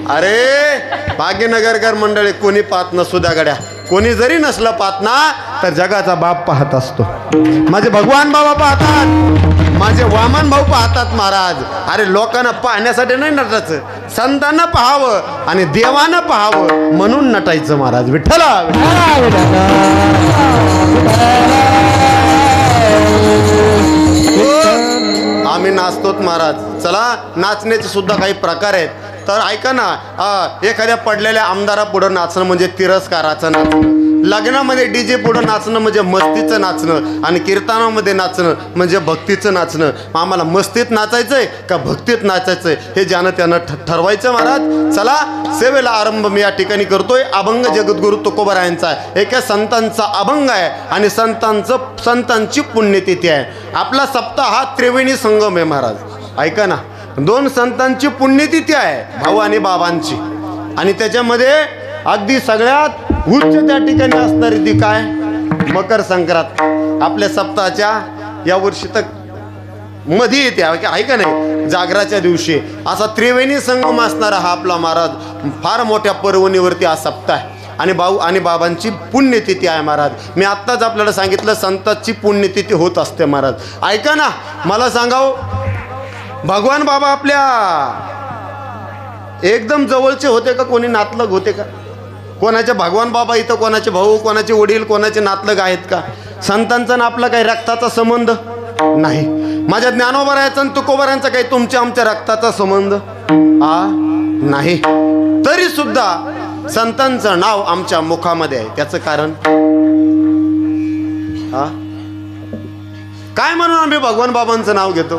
अरे भाग्यनगरकर मंडळी, कोणी पाहत नसू द्या गड्या. कोणी जरी नसलं पाहत ना, तर जगाचा बाप पाहत असतो. माझे भगवान बाबा पाहतात, माझे वामन भाऊ पाहतात महाराज. अरे लोकांना पाहण्यासाठी नाही नटायचं, संतांना पाहावं आणि देवानं पाहावं म्हणून नटायचं महाराज. विठ्ठला आम्ही नाचतोत महाराज. चला, नाचण्याचे सुद्धा काही प्रकार आहेत. तर ऐका ना, एखाद्या पडलेल्या आमदारा पुढं नाचणं म्हणजे तिरस्काराचं नाचणं. लग्नामध्ये डीजे पुढं नाचणं म्हणजे मस्तीचं नाचणं. आणि कीर्तनामध्ये नाचणं म्हणजे भक्तीचं नाचणं. आम्हाला मस्तीत नाचायचंय का भक्तीत नाचायचंय हे ज्यानं त्यानं ठरवायचं महाराज. चला, सेवेला आरंभ मी या ठिकाणी करतोय. अभंग जगद्गुरु तुकोबारायांचा आहे. एका संतांचा अभंग आहे आणि संतांची पुण्यतिथी आहे. आपला सप्ताह हा त्रिवेणी संगम आहे महाराज. ऐका ना, 2 संतांची पुण्यतिथी आहे, भाऊ आणि बाबांची. आणि त्याच्यामध्ये अगदी सगळ्यात उच्च त्या ठिकाणी असणारी ती काय? मकर संक्रांत. आपल्या सप्ताहाच्या या वर्षी तर मध्ये येते, आहे का नाही, जागराच्या दिवशी. असा त्रिवेणी संगम असणारा हा आपला महाराज फार मोठ्या पर्वणीवरती हा सप्ताह आहे. आणि भाऊ आणि बाबांची पुण्यतिथी आहे महाराज. मी आत्ताच आपल्याला सांगितलं, संतांची पुण्यतिथी होत असते महाराज. ऐका ना, मला सांगाव, भगवान बाबा आपल्या एकदम जवळचे होते का? कोणी नातलग होते का? कोणाचे भगवान बाबा इथं कोणाचे भाऊ, कोणाचे वडील, कोणाचे नातलग आहेत का? संतांचा ना आपला काही रक्ताचा संबंध नाही. माझ्या ज्ञानोबरायांचा आणि तुकोबारायांचा काही तुमच्या आमच्या रक्ताचा संबंध नाही. तरी सुद्धा संतांचं नाव आमच्या मुखामध्ये आहे. त्याचं कारण काय? म्हणून आम्ही भगवान बाबांचं नाव घेतो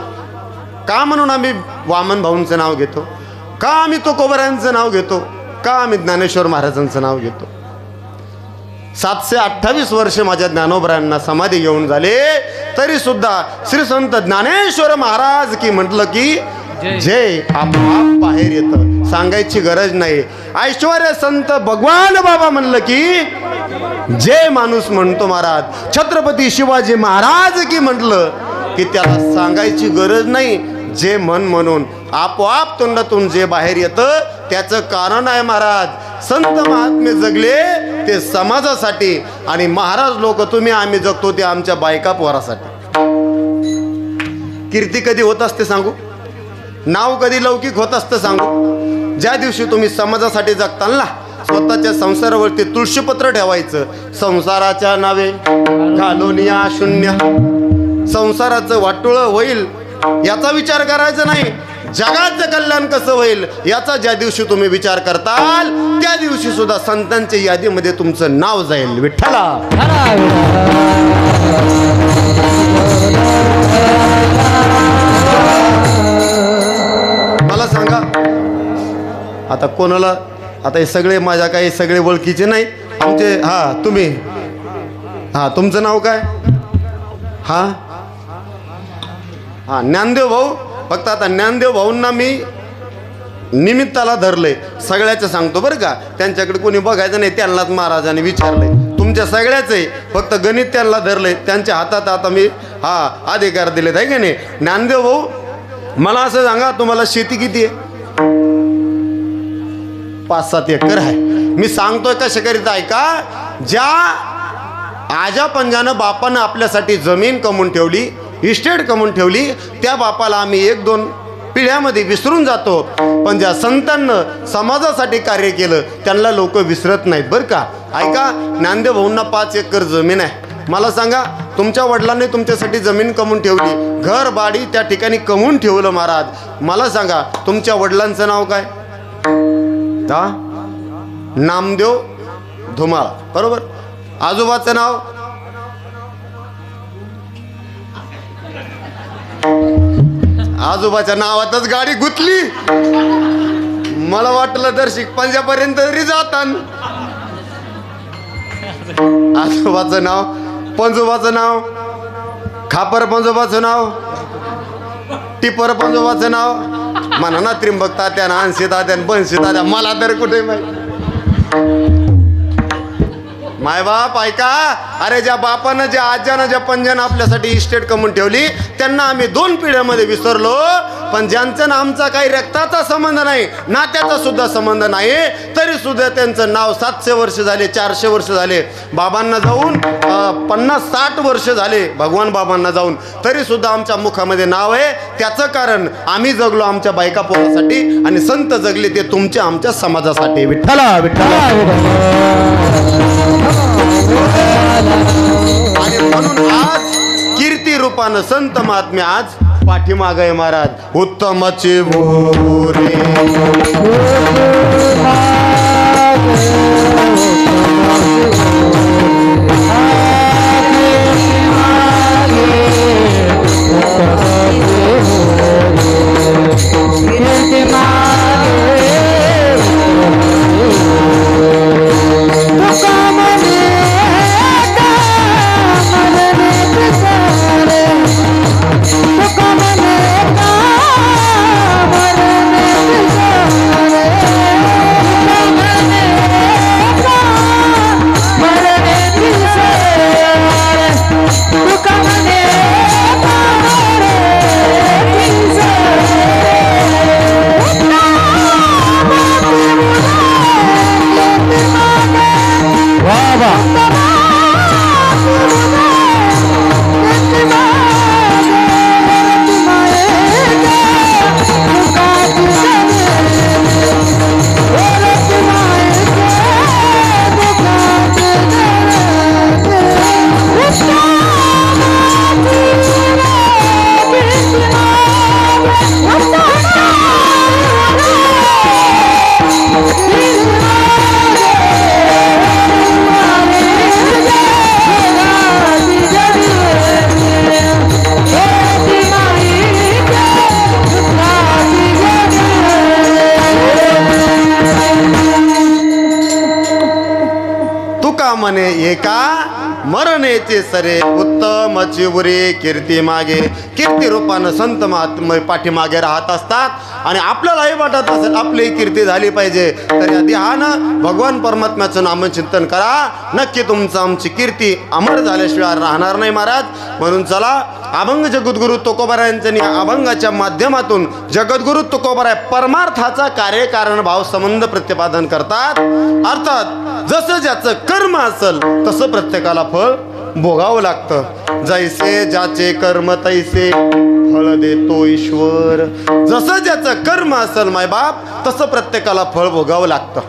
का? म्हणून आम्ही वामन भाऊंचं नाव घेतो का? आम्ही तुकोबारायांचं नाव घेतो का? आम्ही ज्ञानेश्वर महाराजांचं नाव घेतो. 728 वर्षे माझ्या ज्ञानोबरायांना समाधी घेऊन झाले, तरी सुद्धा श्री संत ज्ञानेश्वर महाराज की म्हटलं की जय आपोआप बाहेर येतं, सांगायची गरज नाही. ऐश्वर्य संत भगवान बाबा म्हणलं की जे माणूस म्हणतो महाराज, छत्रपती शिवाजी महाराज की म्हटलं की त्याला सांगायची गरज नाही. जे मन म्हणून आपोआप तोंडातून जे बाहेर येतं त्याचं कारण आहे महाराज. संत महात्मे जगले ते समाजासाठी, आणि महाराज लोक तुम्ही आम्ही जगतो ते आमच्या बायका पोरासाठी. कीर्ती कधी होत असते सांगू, नाव कधी लौकिक होत असतं सांगू. ज्या दिवशी तुम्ही समाजासाठी जगताल ना, स्वतःच्या संसारावरती तुळशीपत्र ठेवायचं. संसाराच्या नावे घालून या शून्य, संसाराचं वाटोळं होईल याचा विचार करायचा नाही, जगाचं कल्याण कसं होईल याचा ज्या दिवशी तुम्ही विचार करताल त्या दिवशी सुद्धा संतांच्या यादीमध्ये तुमचं नाव जाईल. विठ्ठला मला सांगा आता कोणाला, आता हे सगळे माझ्या काही सगळे ओळखीचे नाहीत आमचे. हा तुम्ही, हा तुमचं नाव काय? हा हा ज्ञानदेव भाऊ. फक्त आता ज्ञानदेव भाऊंना मी निमित्ताला धरलंय, सगळ्याचं सांगतो बरं का. त्यांच्याकडे कोणी बघायचं नाही, त्यांनाच महाराजांनी विचारलंय. तुमच्या सगळ्याच आहे, फक्त गणित त्यांना धरलंय. त्यांच्या हातात आता मी अधिकार दिलेत आहे की नाही. ज्ञानदेव भाऊ मला असं सांगा, तुम्हाला शेती किती आहे? 5-7 एकर आहे. मी सांगतोय कशा करीत ऐका. ज्या आजा पंजानं बापानं आपल्यासाठी जमीन कमवून ठेवली, इस्टेट कमवून ठेवली, त्या बापाला आम्ही 1-2 पिढ्यामध्ये विसरून जातो. पण ज्या संतांनं समाजासाठी कार्य केलं त्यांना लोक विसरत नाहीत बरं का. ऐका, ज्ञानदेव भाऊंना 5 एकर जमीन आहे. मला सांगा, तुमच्या वडिलांनी तुमच्यासाठी जमीन कमवून ठेवली, घर बाडी त्या ठिकाणी कमवून ठेवलं महाराज. मला सांगा तुमच्या वडिलांचं नाव काय? नामदेव धुमाळ, बरोबर. आजोबाचं नाव? आजोबाच्या नावातच गाडी गुतली. मला वाटलं दर्शिक पंजापर्यंत तरी जातान. आजोबाचं नाव, पंजोबाचं नाव, खापर पंजोबाचं नाव, टिपर पंजोबाचं नाव, म्हणा ना त्रिंबक तात्यान, आणशी तात्यान, बनशी तात्या. मला तर कुठे माहिती. मायबाप ऐका, अरे ज्या बापानं ज्या आज्यानं ज्या पंजानं आपल्यासाठी इस्टेट कमवून ठेवली त्यांना आम्ही 2 पिढ्यामध्ये विसरलो. पण ज्यांचं आमचा काही रक्ताचा संबंध नाही, नात्याचा सुद्धा संबंध नाही, तरी सुद्धा त्यांचं नाव 700 वर्ष झाले, 400 वर्ष झाले, बाबांना जाऊन 50-60 वर्ष झाले भगवान बाबांना जाऊन, तरी सुद्धा आमच्या मुखामध्ये नाव आहे. त्याचं कारण आम्ही जगलो आमच्या बायका पोरासाठी, आणि संत जगले ते तुमच्या आमच्या समाजासाठी. विठ्ठला विठ्ठला. आणि म्हणून आज कीर्ती रूपानं संत महात्मे आज पाठीमाग आहे महाराज. उत्तमचे भोरे म्हणे एका मरणेचे सरे उत्तम नामाची उरी कीर्ती मागे, कीर्ती रूपानं संत महात्मे पाठीमागे राहत असतात आणि आपल्यालाही वाटत असेल आपली कीर्ती झाली पाहिजे, तर या ध्यानं भगवान परमात्म्याचं नामचिंतन करा. नक्की तुमचं आमची कीर्ती अमर झाल्याशिवाय राहणार नाही महाराज. म्हणून चला, अभंग जगद्गुरु तुकोबारायांनी अभंगाच्या माध्यमातून जगद्गुरु तुकोबाराय परमार्थाचा कार्यकारण भाव संबंध प्रतिपादन करतात. अर्थात जसं ज्याचं कर्म असेल तसं प्रत्येकाला फळ भोगावं लागतं. जैसे ज्याचे कर्म तैसे फळ देतो ईश्वर. जसं ज्याचं कर्म असेल मायबाप तसं प्रत्येकाला फळ भोगावं लागतं.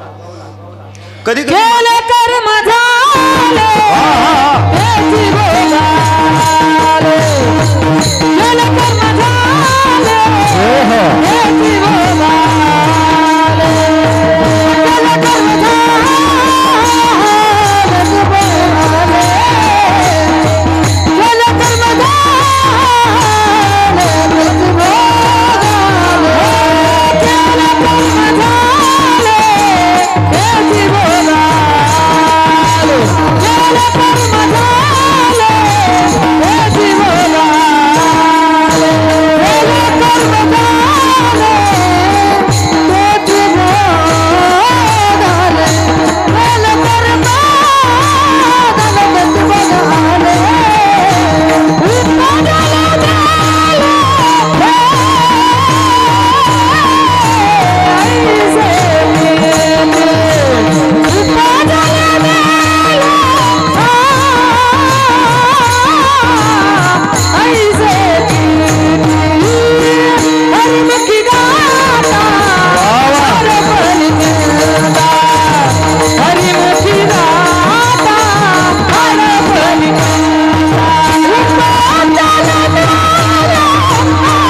कधी कधी केले कर्म झाले हे जीवन झाले. केले कर्म झाले हे जीवन झाले. केले कर्म झाले जीवन झाले. केले कर्म झाले जीवन झाले. केले कर्म झाले हे जीवन झाले. केले कर्म झाले हे जीवन झाले. केले कर्म झाले हे जीवन झाले. केले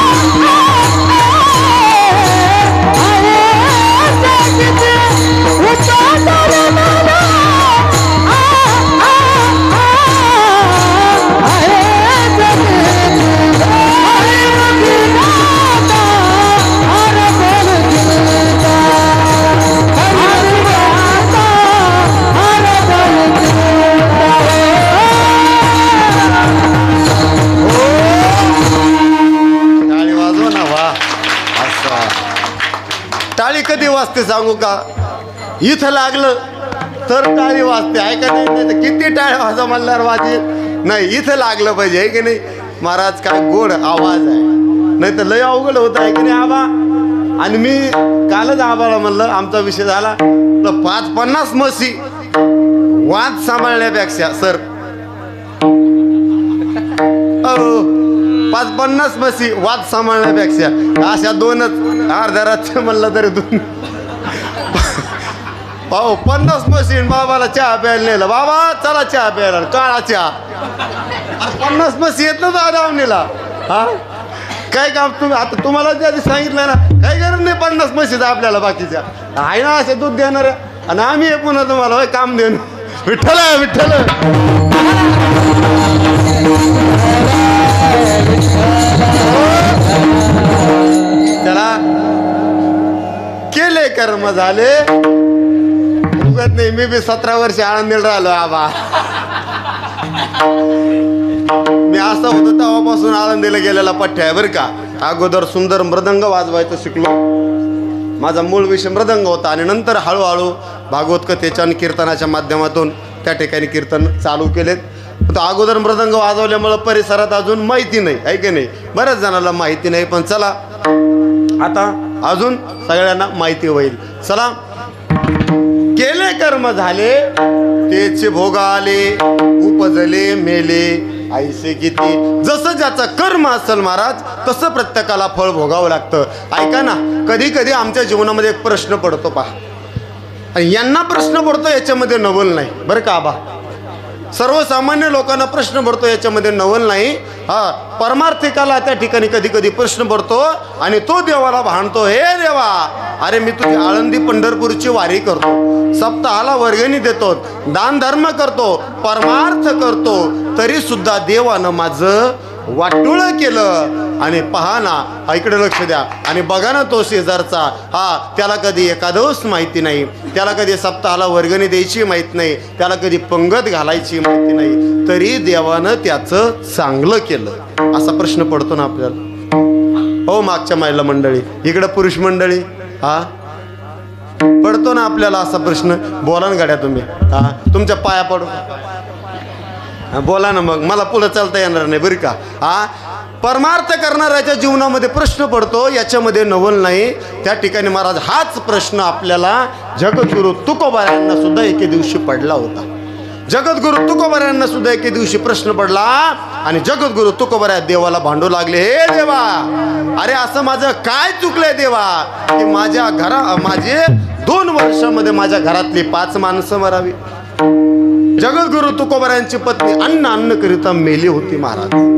कर्म झाले हे जीवन झाले. टाळी कधी वाजते सांगू का? इथं लागलं तर टाळी वाजते, आहे का नाही? तर किती टाळी वाजा म्हणल्यावर वाजे नाही, इथं लागलं पाहिजे, आहे की नाही महाराज? काय गोड आवाज आहे, नाही तर लय अवघड होत आहे की नाही आबा? आणि मी कालच आबाला म्हणलं, आमचा विषय झाला तर 50 म्हशी वाद सांभाळण्यापेक्षा सर 50 म्हशी वाद सांभाळण्यापेक्षा अशा दोनच अर्ध्या रात्री म्हणलं तरी दोन पाहू 50 म्हशी बाबाला चहा प्यायला नेलं. बाबा चला चहा प्यायला, काळा चहा. 50 म्हशी येत ना दावणीला. हा काय काम तुम्ही आता तुम्हाला ज्या सांगितलं ना, काही गरज नाही 50 म्हशीचं आपल्याला. बाकीच्या आहे ना असे दूध देणार आणि आम्ही हे पुन्हा तुम्हाला काम देणं. विठ्ठल विठ्ठल चला, केले कर्म झाले. उगत नाही, मी बी 17 वर्ष आनंदीला राहिलो आबा. मी असं होतो तेव्हापासून आनंदीला गेलेला पठ्ठ्या आहे बरं का. अगोदर सुंदर मृदंग वाजवायचं शिकलो, माझा मूळ विषय मृदंग होता. आणि नंतर हळूहळू भागवत कथेच्या आणि कीर्तनाच्या माध्यमातून त्या ठिकाणी कीर्तन चालू केलेत. तर अगोदर मृदंग वाजवल्यामुळं परिसरात अजून माहिती नाही, आहे की नाही? बऱ्याच जणांना माहिती नाही, पण चला आता अजून सगळ्यांना माहिती होईल. चला, केले कर्म झाले तेचे भोग आले, उपजले मेले ऐसे किती. जसं ज्याचं कर्म असेल महाराज तसं प्रत्येकाला फळ भोगावं लागतं. ऐका ना, कधी कधी आमच्या जीवनामध्ये एक प्रश्न पडतो पहा, आणि यांना प्रश्न पडतो याच्यामध्ये नवल नाही बरं का आबा. सर्वसामान्य लोकांना प्रश्न पडतो याच्यामध्ये नवल नाही. हा, परमार्थिकाला त्या ठिकाणी कधी कधी प्रश्न पडतो आणि तो देवाला भांडतो, हे देवा, अरे मी तुझी आळंदी पंढरपूरची वारी करतो, सप्ताहाला वर्गणी देतो, दान धर्म करतो, परमार्थ करतो, तरी सुद्धा देवानं माझं वाटोळं केलं. आणि पहा ना, इकडे लक्ष द्या आणि बघा ना तो शेजारचा, हा त्याला कधी एकादश माहिती नाही, त्याला कधी सप्ताहाला वर्गणी द्यायची माहीत नाही, त्याला कधी पंगत घालायची माहिती नाही, तरी देवानं त्याचं चांगलं केलं. असा प्रश्न पडतो ना आपल्याला. हो मागच्या महिला मंडळी, इकडं पुरुष मंडळी, हा पडतो ना आपल्याला असा प्रश्न. बोला ना गाड्या तुम्ही, हा तुमच्या पाया पडू, बोला ना मग, मला पुढे चालता येणार नाही बरं का. हा परमार्थ करणाऱ्याच्या जीवनामध्ये प्रश्न पडतो, याच्यामध्ये नवल नाही. त्या ठिकाणी महाराज हाच प्रश्न आपल्याला जगद्गुरु तुकोबाऱ्यांना सुद्धा एके दिवशी पडला होता. जगद्गुरु तुकोबाऱ्यांना सुद्धा एके दिवशी प्रश्न पडला आणि जगद्गुरु तुकोबाऱ्या देवाला भांडू लागले, हे देवा, अरे असं माझं काय चुकलंय देवा की माझ्या माझे 2 वर्षामध्ये माझ्या घरातली 5 माणसं मरावी. जगद्गुरु तुकोबाऱ्यांची पत्नी अन्न करिता मेली होती महाराज.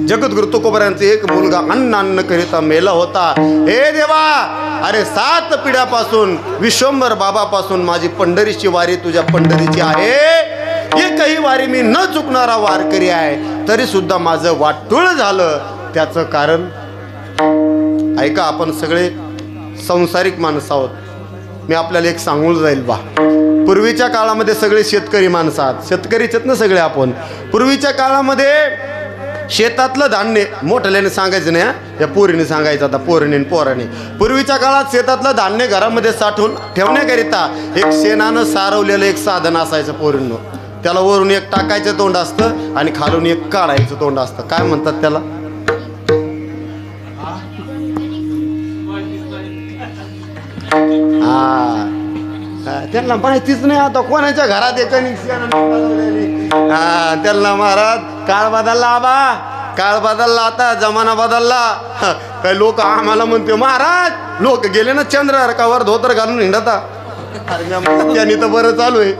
जगद्गुरु तुकोबाऱ्यांचा एक मुलगा अन्न करिता मेला होता. हे देवा, अरे 7 पिढ्यापासून विश्वंभर बाबापासून माझी पंढरीची वारी तुझ्या पंढरीची आहे. एकही वारी मी न चुकणारा वारकरी आहे, तरी सुद्धा माझं वाटूळ झालं. त्याचं कारण ऐका, आपण सगळे संसारिक माणसं आहोत. मी आपल्याला एक सांगून जाईल बा. पूर्वीच्या काळामध्ये सगळे शेतकरी माणसं आहात, शेतकरीच आहेत ना सगळे आपण. पूर्वीच्या काळामध्ये शेतातलं धान्य मोठ्याने सांगायचं नाही, या पोरीने सांगायचं आता, पोराने. पूर्वीच्या काळात शेतातलं धान्य घरामध्ये साठवून ठेवण्याकरिता एक शेणानं सारवलेलं एक साधन असायचं पोरींनो. त्याला वरून एक टाकायचं तोंड असतं आणि खालून एक काढायचं तोंड असतं. काय म्हणतात त्याला? त्यांना माहितीच नाही आता कोणाच्या घरात त्यांना महाराज काळ बदलला, आबा काळ बदलला, आता जमाना बदलला. काही लोक आम्हाला म्हणते महाराज, लोक गेले ना चंद्र कावर धोतर घालून हिंडता. त्यांनी तर बरं चालू आहे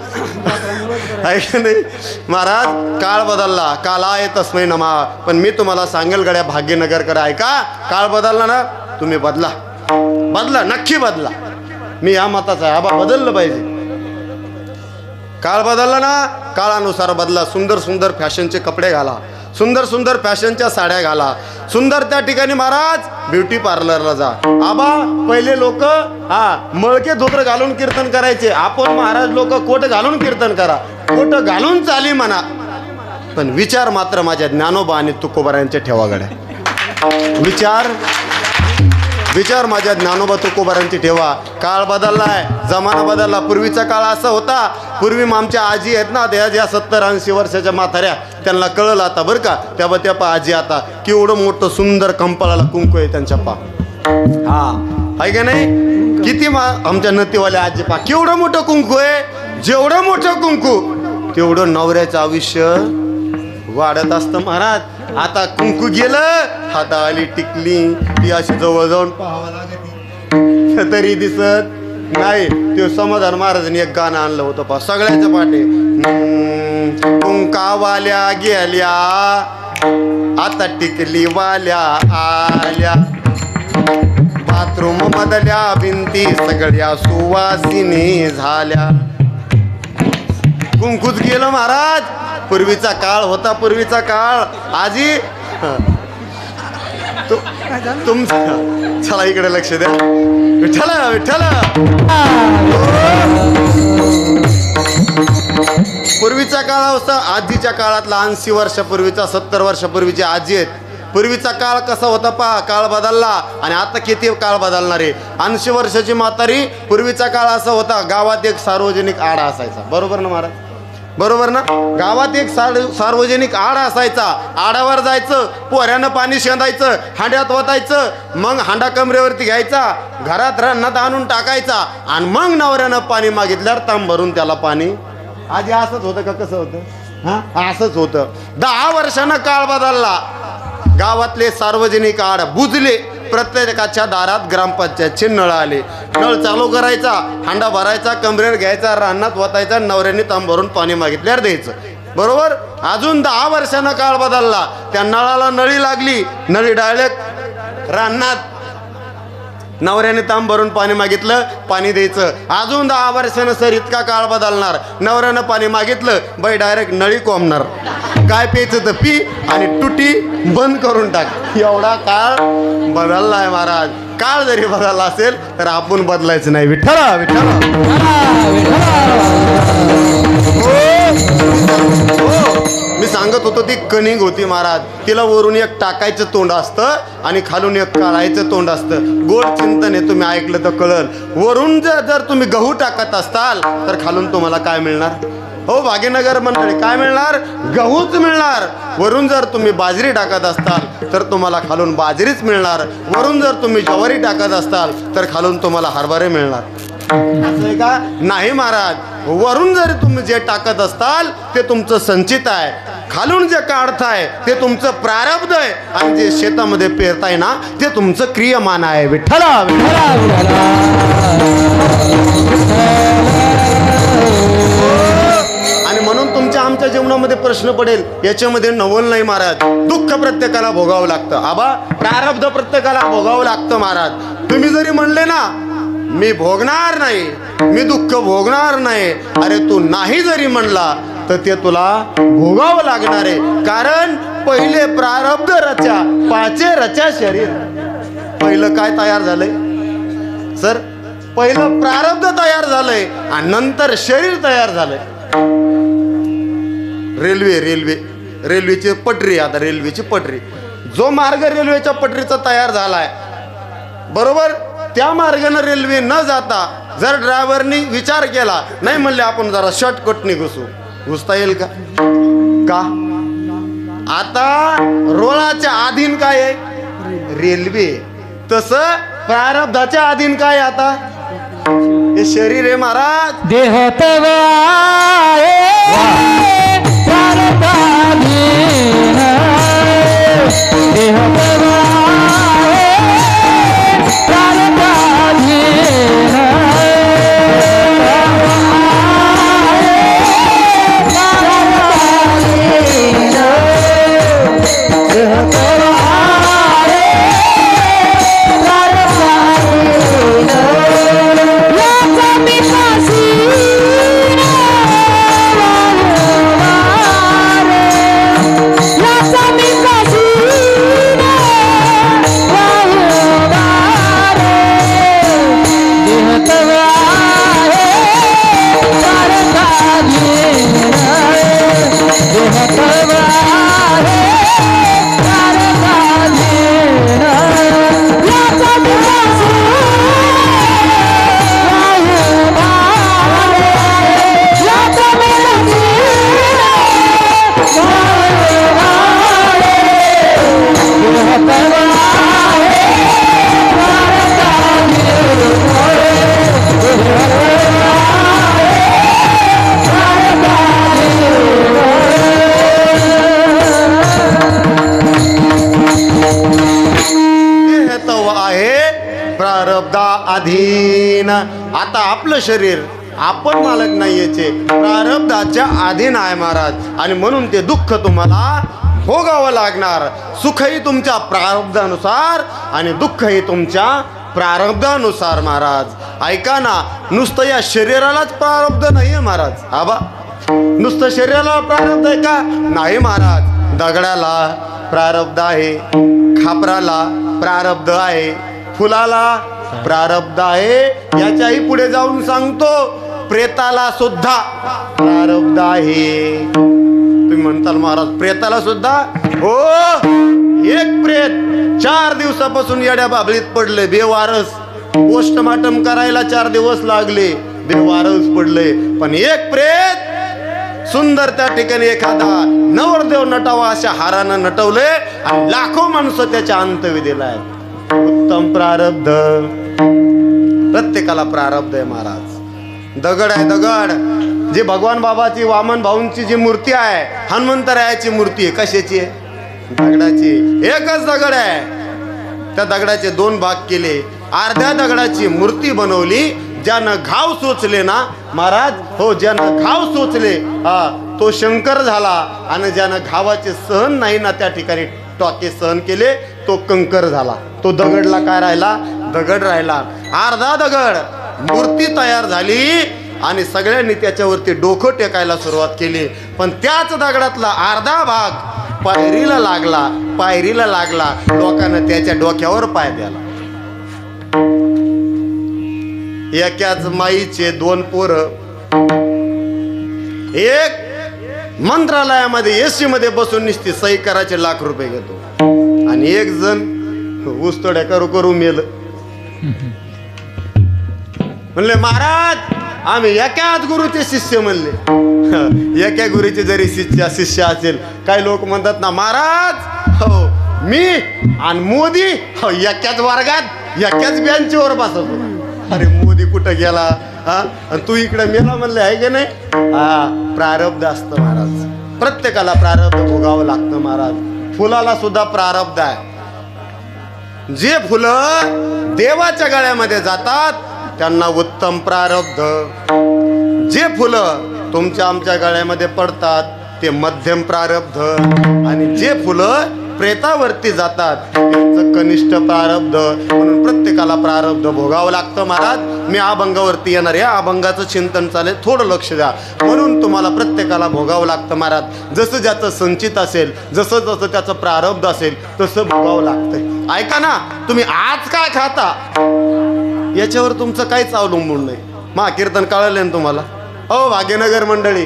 नाही महाराज. काळ बदलला, काला येतच नाही नमा. पण मी तुम्हाला सांगेल गड्या भाग्यनगरकडे, ऐका, काळ बदलला ना, तुम्ही बदला, नक्की बदला. मी या मताचा आहे, आबा बदललं पाहिजे. काळ बदलला ना, काळानुसार बदला. सुंदर सुंदर फॅशनचे कपडे घाला, सुंदर सुंदर फॅशनच्या साड्या घाला, सुंदर त्या ठिकाणी महाराज ब्युटी पार्लरला जा. आबा पहिले लोक मळके धोतर घालून कीर्तन करायचे, आपण महाराज लोक कोट घालून कीर्तन करा, कोट घालून चाली म्हणा. पण विचार मात्र माझ्या ज्ञानोबा आणि तुकोबाऱ्यांचे ठेवा गड्या. विचार माझ्या ज्ञानोबा तुकोबाऱ्यांची ठेवा. काळ बदललाय, जमाना बदलला. पूर्वीचा काळ असा होता, पूर्वी आमच्या आजी आहेत ना, त्या ज्या 70-80 वर्षाच्या म्हाताऱ्या, त्यांना कळलं आता बरं का. त्या आजी आता केवढं मोठं सुंदर कंपाळाला कुंकू आहे त्यांच्या आहे का नाही. किती आमच्या नतीवाल्या आजी केवढं मोठं कुंकू आहे. जेवढं मोठं कुंकू तेवढं नवऱ्याचं आयुष्य वाढत असतं महाराज. आता कुंकू गेलं, हाता आली टिकली, ती अशी जवळ जाऊन पाहावं लागत तरी दिसत नाही. ते समाधान महाराजांनी एक गाणं आणलं होतं पहा, सगळ्याच्या पाठी. कुंकावाल्या गेल्या, आता टिकली वाल्या आल्या, बाथरूम मधल्या भिंती सगळ्या सुवासिनी झाल्या. कुंकूच गेलं महाराज. पूर्वीचा काळ होता, पूर्वीचा काळ. आजी तुमचा, चला इकडे लक्ष द्या. विठ्ठल विठ्ठल. पूर्वीचा काळ होता, आजीच्या काळातला 80 वर्षापूर्वीचा, 70 वर्षापूर्वीची आजी आहेत. पूर्वीचा काळ कसा होता पहा, काळ बदलला. आणि आता किती काळ बदलणार आहे. 80 वर्षाची म्हातारी. पूर्वीचा काळ असा होता, गावात एक सार्वजनिक आडा असायचा, बरोबर ना महाराज, बरोबर ना. गावात एक सार्वजनिक आडा असायचा. आडावर जायचं, पोऱ्यानं पाणी शेंदायचं, हांड्यात ओतायचं, मग हांडा कमरेवरती घ्यायचा, घरात रानात आणून टाकायचा, आणि मग नवऱ्यानं पाणी मागितल्यावर तांब भरून त्याला पाणी. आधी असंच होतं का, कसं होतं? असंच होतं. 10 वर्षानं काळ बदलला. गावातले सार्वजनिक आड बुजले. प्रत्येकाच्या दारात ग्रामपंचायतचे नळ आले. नळ चालू करायचा, हांडा भरायचा, कमरेवर घ्यायचा, रानात वतायचा, नवऱ्याने तांब भरून पाणी मागितल्यावर द्यायचं, बरोबर. अजून 10 वर्षानं काळ बदलला. त्या नळाला नळी लागली, नळी डायरेक्ट रानात नवऱ्याने तांब भरून पाणी मागितलं, पाणी द्यायचं. अजून 10 वर्षानं सर इतका काळ बदलणार. नवऱ्यानं पाणी मागितलं, बाई डायरेक्ट नळी कोंबणार. काय प्यायचं तर पी आणि टुटी बंद करून टाक. एवढा काळ बदलला आहे महाराज. काळ जरी बदलला असेल तर आपण बदलायचं नाही. विठ्ठला विठ्ठला. हो, मी सांगत होतो ती कणिंग होती महाराज. तिला वरून एक टाकायचं तोंड असतं आणि खालून एक काढायचं तोंड असतं. गोड चिंतन आहे, तुम्ही ऐकलं तर कळल. वरून जर तुम्ही गहू टाकत असताल तर खालून तुम्हाला काय मिळणार? हो भाग्यनगर मंडळी, काय मिळणार? गहूच मिळणार. वरून जर तुम्ही बाजरी टाकत असताल तर तुम्हाला खालून बाजरीच मिळणार. वरून जर तुम्ही ज्वारी टाकत असताल तर खालून तुम्हाला हरभरे मिळणार. असं आहे का? नाही महाराज. वरून जर तुम्ही जे टाकत असताल ते तुमचं संचित आहे. खालून जे काढताय ते तुमचं प्रारब्ध आहे. आणि जे शेतामध्ये पेरताय ना ते तुमचं क्रियमान आहे. विठ्ठला विठ्ठला. आणि म्हणून तुमच्या आमच्या जीवनामध्ये प्रश्न पडेल, याच्यामध्ये नवल नाही महाराज. दुःख प्रत्येकाला भोगावं लागतं. आबा, प्रारब्ध प्रत्येकाला भोगावं लागतं महाराज. तुम्ही जरी म्हणले ना मी भोगणार नाही, मी दुःख भोगणार नाही, अरे तू नाही जरी म्हणला तर ते तुला भोगावं लागणार आहे. कारण पहिले प्रारब्ध रचा, पाचे रचा शरीर. पहिलं काय तयार झालंय सर? पहिलं प्रारब्ध तयार झालंय आणि नंतर शरीर तयार झालंय. रेल्वेची पटरी. आता रेल्वेची पटरी, जो मार्ग रेल्वेच्या पटरीचा तयार झालाय बरोबर, त्या मार्गाने रेल्वे न जाता जर ड्रायव्हरनी विचार केला, नाही म्हणले आपण जरा शॉर्टकटने घुसता येईल का? का? आता रोळाच्या अधीन काय आहे? रेल्वे. तसं प्रारब्धाच्या अधीन काय? आता हे शरीर आहे महाराज. देह तव आहे प्रारब्धाधीन, देह तव आहे प्रारब्धाधीन, देह तव आहे प्रारब्धाधीन. याचा मी पासीन वारंवार, याचा मी पासीन वारंवार. देह तव आहे प्रारब्धाधीन, देह तव आहे प्रारब्धाधीन. याचा मी पासीन वारंवार, याचा मी पासीन वारंवार. देह तव आहे प्रारब्धाधीन, देह तव आहे हे तव आहे प्रारब्धा अधीन. आता आपलं शरीर आपण मालक नाही, याचे प्रारब्धाच्या अधीन आहे महाराज. आणि म्हणून ते दुःख तुम्हाला भोगावं लागणार. सुखही तुमच्या प्रारब्धानुसार आणि दुःखही तुमच्या प्रारब्धानुसार महाराज. ऐका ना, नुसतं या शरीरालाच प्रारब्ध नाही आहे महाराज. आबा, नुसतं शरीराला प्रारब्ध आहे का? नाही महाराज. दगडाला प्रारब्ध आहे, खापराला प्रारब्ध आहे, फुलाला प्रारब्ध आहे. याच्याही पुढे जाऊन सांगतो, प्रेताला सुद्धा प्रारब्ध आहे. तुम्ही म्हणताल महाराज प्रेताला सुद्धा? हो, एक प्रेत 4 दिवसापासून येड्या बाबळीत पडले, बेवारस. पोस्टमार्टम करायला 4 दिवस लागले, बेवारस पडले. पण एक प्रेत सुंदर त्या ठिकाणी एखादा नवरदेव नटावा अशा हारानं नटवले आणि लाखो माणसं त्याच्या अंत्यविधीला आहेत. उत्तम प्रारब्ध. प्रत्येकाला प्रारब्ध आहे महाराज. दगड आहे, दगड. जी भगवान बाबाची, वामन भाऊंची जी मूर्ती आहे, हनुमंतरायाची मूर्ती आहे, कशाची आहे? दगडाची. एकच दगड आहे, त्या दगडाचे 2 भाग केले. अर्ध्या दगडाची मूर्ती बनवली. ज्यानं घाव सोचले ना महाराज, हो, ज्यानं घाव सोचले तो शंकर झाला. आणि ज्यानं घावाचे सहन नाही ना, त्या ठिकाणी टोके सहन केले, तो कंकर झाला. तो दगडला काय राहिला? दगड राहिला, अर्धा दगड मूर्ती तयार झाली आणि सगळ्यांनी त्याच्यावरती डोकं टेकायला सुरुवात केली. पण त्याच दगडातला अर्धा भाग पायरीला लागला. लोकांना त्याच्या डोक्यावर पाय द्याला. एकाच माईचे 2 पोरं, एक मंत्रालयामध्ये एसी मध्ये बसून निसती सही करायचे लाख रुपये घेतो आणि एक जण ऊसतोड्या करू मेल. म्हणले महाराज आम्ही एकाच गुरुचे शिष्य म्हणले. एका गुरुचे जरी शिष्य असेल, काही लोक म्हणतात ना महाराज हो मी आणि मोदी हो एकाच वर्गात एकाच बेंचवर बसतो. अरे मोदी कुठं गेला आणि तू इकडे मेला म्हणले आहे की नाही. प्रारब्ध असतं महाराज, प्रत्येकाला प्रारब्ध भोगावं लागतं महाराज. फुलाला सुद्धा प्रारब्ध आहे. जे फुलं देवाच्या गळ्यामध्ये जातात त्यांना उत्तम प्रारब्ध, जे फुलं तुमच्या आमच्या गळ्यामध्ये पडतात ते मध्यम प्रारब्ध, आणि जे फुलं प्रेतावरती जातात त्यांचं कनिष्ठ प्रारब्ध. म्हणून प्रत्येकाला प्रारब्ध भोगावं लागतं महाराज. मी अभंगावरती येणार आहे, अभंगाचं चिंतन चालेल, थोडं लक्ष द्या. म्हणून तुम्हाला प्रत्येकाला भोगावं लागतं महाराज. जसं ज्याचं संचित असेल, जसं जसं त्याचं प्रारब्ध असेल तसं भोगावं लागतंय. ऐका ना, तुम्ही आज काय खाता याच्यावर तुमचं काहीच अवलंबून नाही. कीर्तन कळलं ना तुम्हाला. भाग्यनगर मंडळी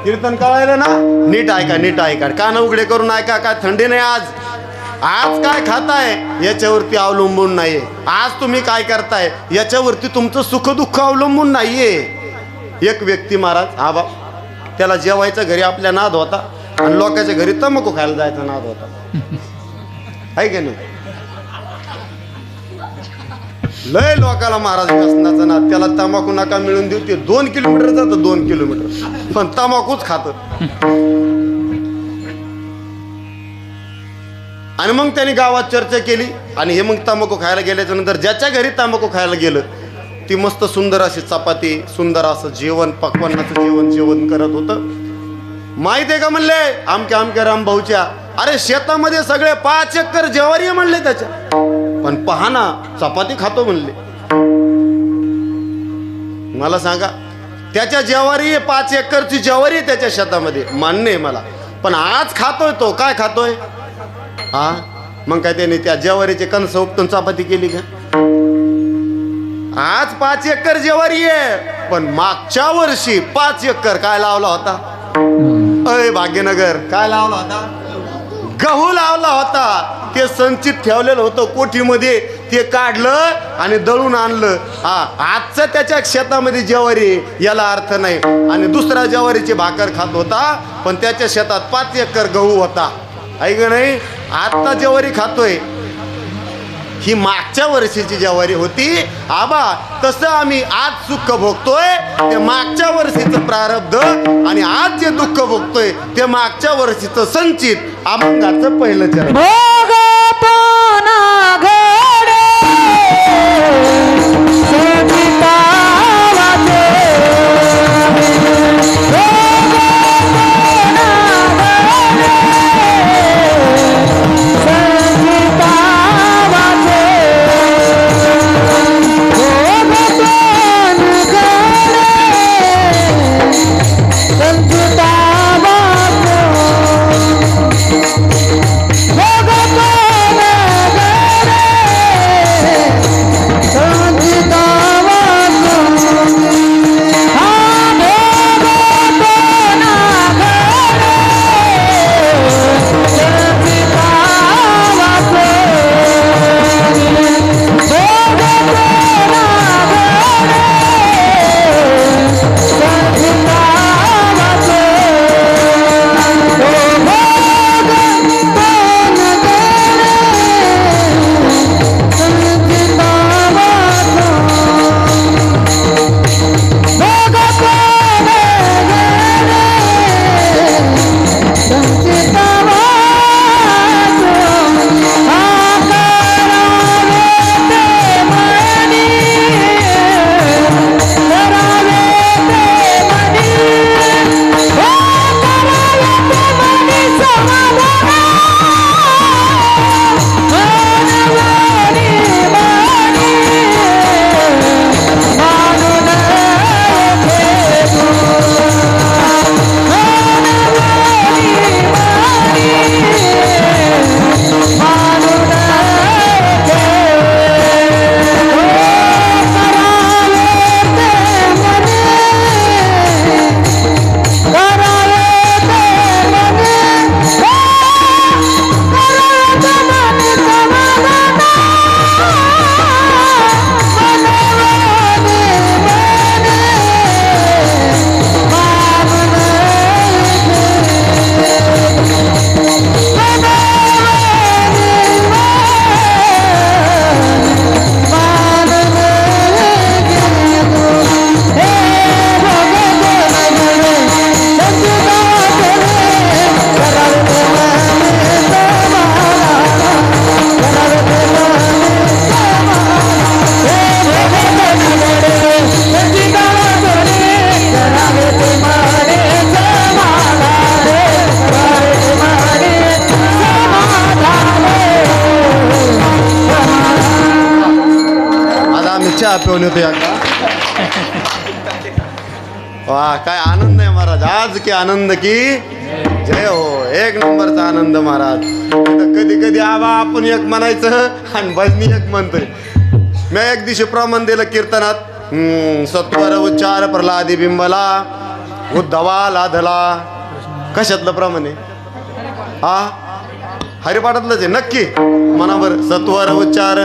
कीर्तन कळायलं ना, नीट ऐका, कान उघडे करून ऐका. काय थंडी नाही आज काय खाताय याच्यावरती अवलंबून नाहीये. आज तुम्ही काय करताय याच्यावरती तुमचं सुख दुःख अवलंबून नाहीये. एक व्यक्ती महाराज आबा त्याला जेवायचं घरी आपल्या नाद होता आणि लोकांच्या घरी तंबाखू खायला जायचा नाद होता, आहे की नाही. लय लोकाला महाराज व्यसनाचा नाद. त्याला तंबाखू नका मिळून देऊ, ते 2 किलोमीटर जातं, 2 किलोमीटर पण तंबाखूच खात. आणि मग त्यांनी गावात चर्चा केली आणि हे मग तंबाखू खायला गेल्याच्या नंतर ज्याच्या घरी तंबाखू खायला गेलं ती मस्त सुंदर अशी चपाती, सुंदर असं जेवण, पक्वान्नाचं जेवण करत होतं. माहिती आहे का म्हणले आमक्या रामभाऊच्या, अरे शेतामध्ये सगळे 5 एकर ज्वारी म्हणले त्याच्या, पण पहा ना चपाती खातो म्हणले. मला सांगा त्याच्या ज्वारी 5 एकरची ज्वारी त्याच्या शेतामध्ये, मान्य आहे मला, पण आज खातोय तो काय खातोय. मग काय त्याने त्या ज्वारीचे कणस उपटून चपाती केली का. आज 5 एकर ज्वारी आहे, पण मागच्या वर्षी 5 एकर काय लावला होता. भाग्यनगर काय लावला होता, गहू लावला होता. ते संचित ठेवलेलं होतं कोठीमध्ये, ते काढलं आणि दळून आणलं. आजचं त्याच्या शेतामध्ये ज्वारी याला अर्थ नाही. आणि दुसऱ्या ज्वारीची भाकर खात होता, पण त्याच्या शेतात 5 एकर गहू होता, ऐक नाही. आता ज्वारी खातोय ही मागच्या वर्षीची ज्वारी होती. आबा तसं आम्ही आज सुख भोगतोय ते मागच्या वर्षीचं प्रारब्ध, आणि आज जे दुःख भोगतोय ते मागच्या वर्षीचं संचित अभंगाचं पहिलं चरण. Go, go, go! चहा पिऊन येतो एकदा. वा काय आनंद आहे महाराज, आज की आनंद की जय हो. एक नंबरचा आनंद महाराज. कधी कधी आबा आपण एक म्हणायचं आणि भजनी एक म्हणतोय. मी एक दिवशी प्रमाण दिलं कीर्तनात, सत्वर उच्चार प्रल्हादी बिंबला उद्धवा लाधला. कशातलं प्रमाण आहे हा? हरिपाठातलंच आहे नक्की मनावर. सत्वर उच्चार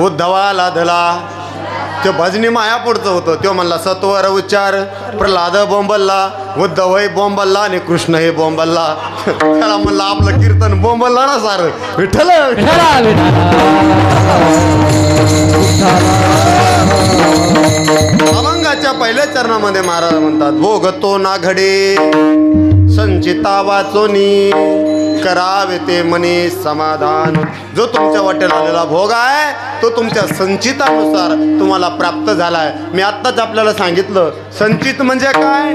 उद्धवा लाधला. ते भजनी मायापुढचं होतं. तो म्हणला सत्वर उच्चार प्रल्हाद बोंबलला, उद्धव हे बोंबलला आणि कृष्ण हे बोंबलला. त्याला म्हणलं आपलं कीर्तन बोंबलला ना सारं. विठ्ठल अभंगाच्या पहिल्या चरणामध्ये महाराज म्हणतात, भोगतो ना घडे संचिता वाचोनी, करावे ते मनी समाधान. जो तुमच्या वाटेला आलेला भोग आहे तो तुमच्या संचितानुसार तुम्हाला प्राप्त झालाय. मी आत्ताच आपल्याला सांगितलं संचित म्हणजे काय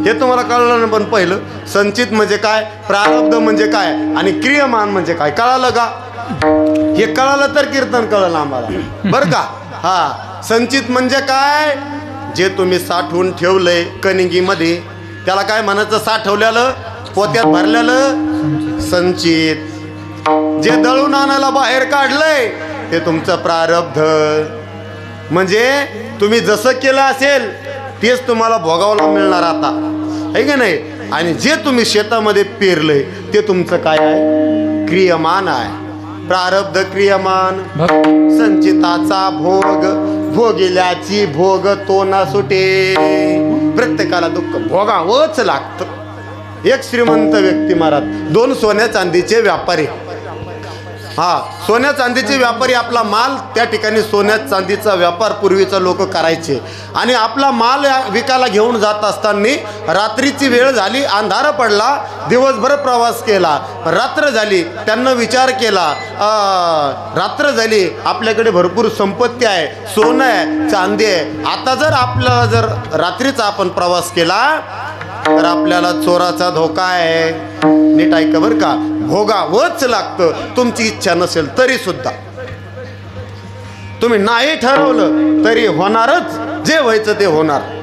हे तुम्हाला कळलं ना. पण पहिलं संचित म्हणजे काय, प्रारब्ध म्हणजे काय आणि क्रियमान म्हणजे काय कळालं का? हे कळालं तर कीर्तन कळलं आम्हाला बरं का. हा संचित म्हणजे काय, जे तुम्ही साठवून ठेवलंय कणगीमध्ये त्याला काय म्हणायचं, साठवलेलं पोत्यात भरलेलं संचित. जे दळून आणायला बाहेर काढलंय ते तुमचं प्रारब्ध. म्हणजे तुम्ही जसं केलं असेल तेच तुम्हाला भोगावला मिळणार आता, आहे का नाही. आणि जे तुम्ही शेतामध्ये पेरलंय ते तुमचं काय आहे, क्रियमान आहे. प्रारब्ध क्रियमान. संचिताचा भोग भोगिल्याची भोग तो ना सुटे. प्रत्येकाला दुःख भोगावंच लागतं. एक श्रीमंत व्यक्ती महाराज, दोन सोन्या चांदीचे व्यापारी. हा सोन्या चांदीचे व्यापारी आपला माल त्या ठिकाणी सोन्या चांदीचा व्यापार पूर्वीचा लोक करायचे. आणि आपला माल विकायला घेऊन जात असताना रात्रीची वेळ झाली, अंधार पडला, दिवसभर प्रवास केला, रात्र झाली. त्यांना विचार केला रात्र झाली, आपल्याकडे भरपूर संपत्ती आहे, सोनं आहे, चांदी आहे. आता जर आपल्याला जर रात्रीचा आपण प्रवास केला तर आपल्याला चोराचा धोका आहे. नीट ऐका बरं का, भोगावंच लागतं. तुमची इच्छा नसेल तरी सुद्धा, तुम्ही नाही ठरवलं तरी होणारच, जे व्हायचं ते होणार.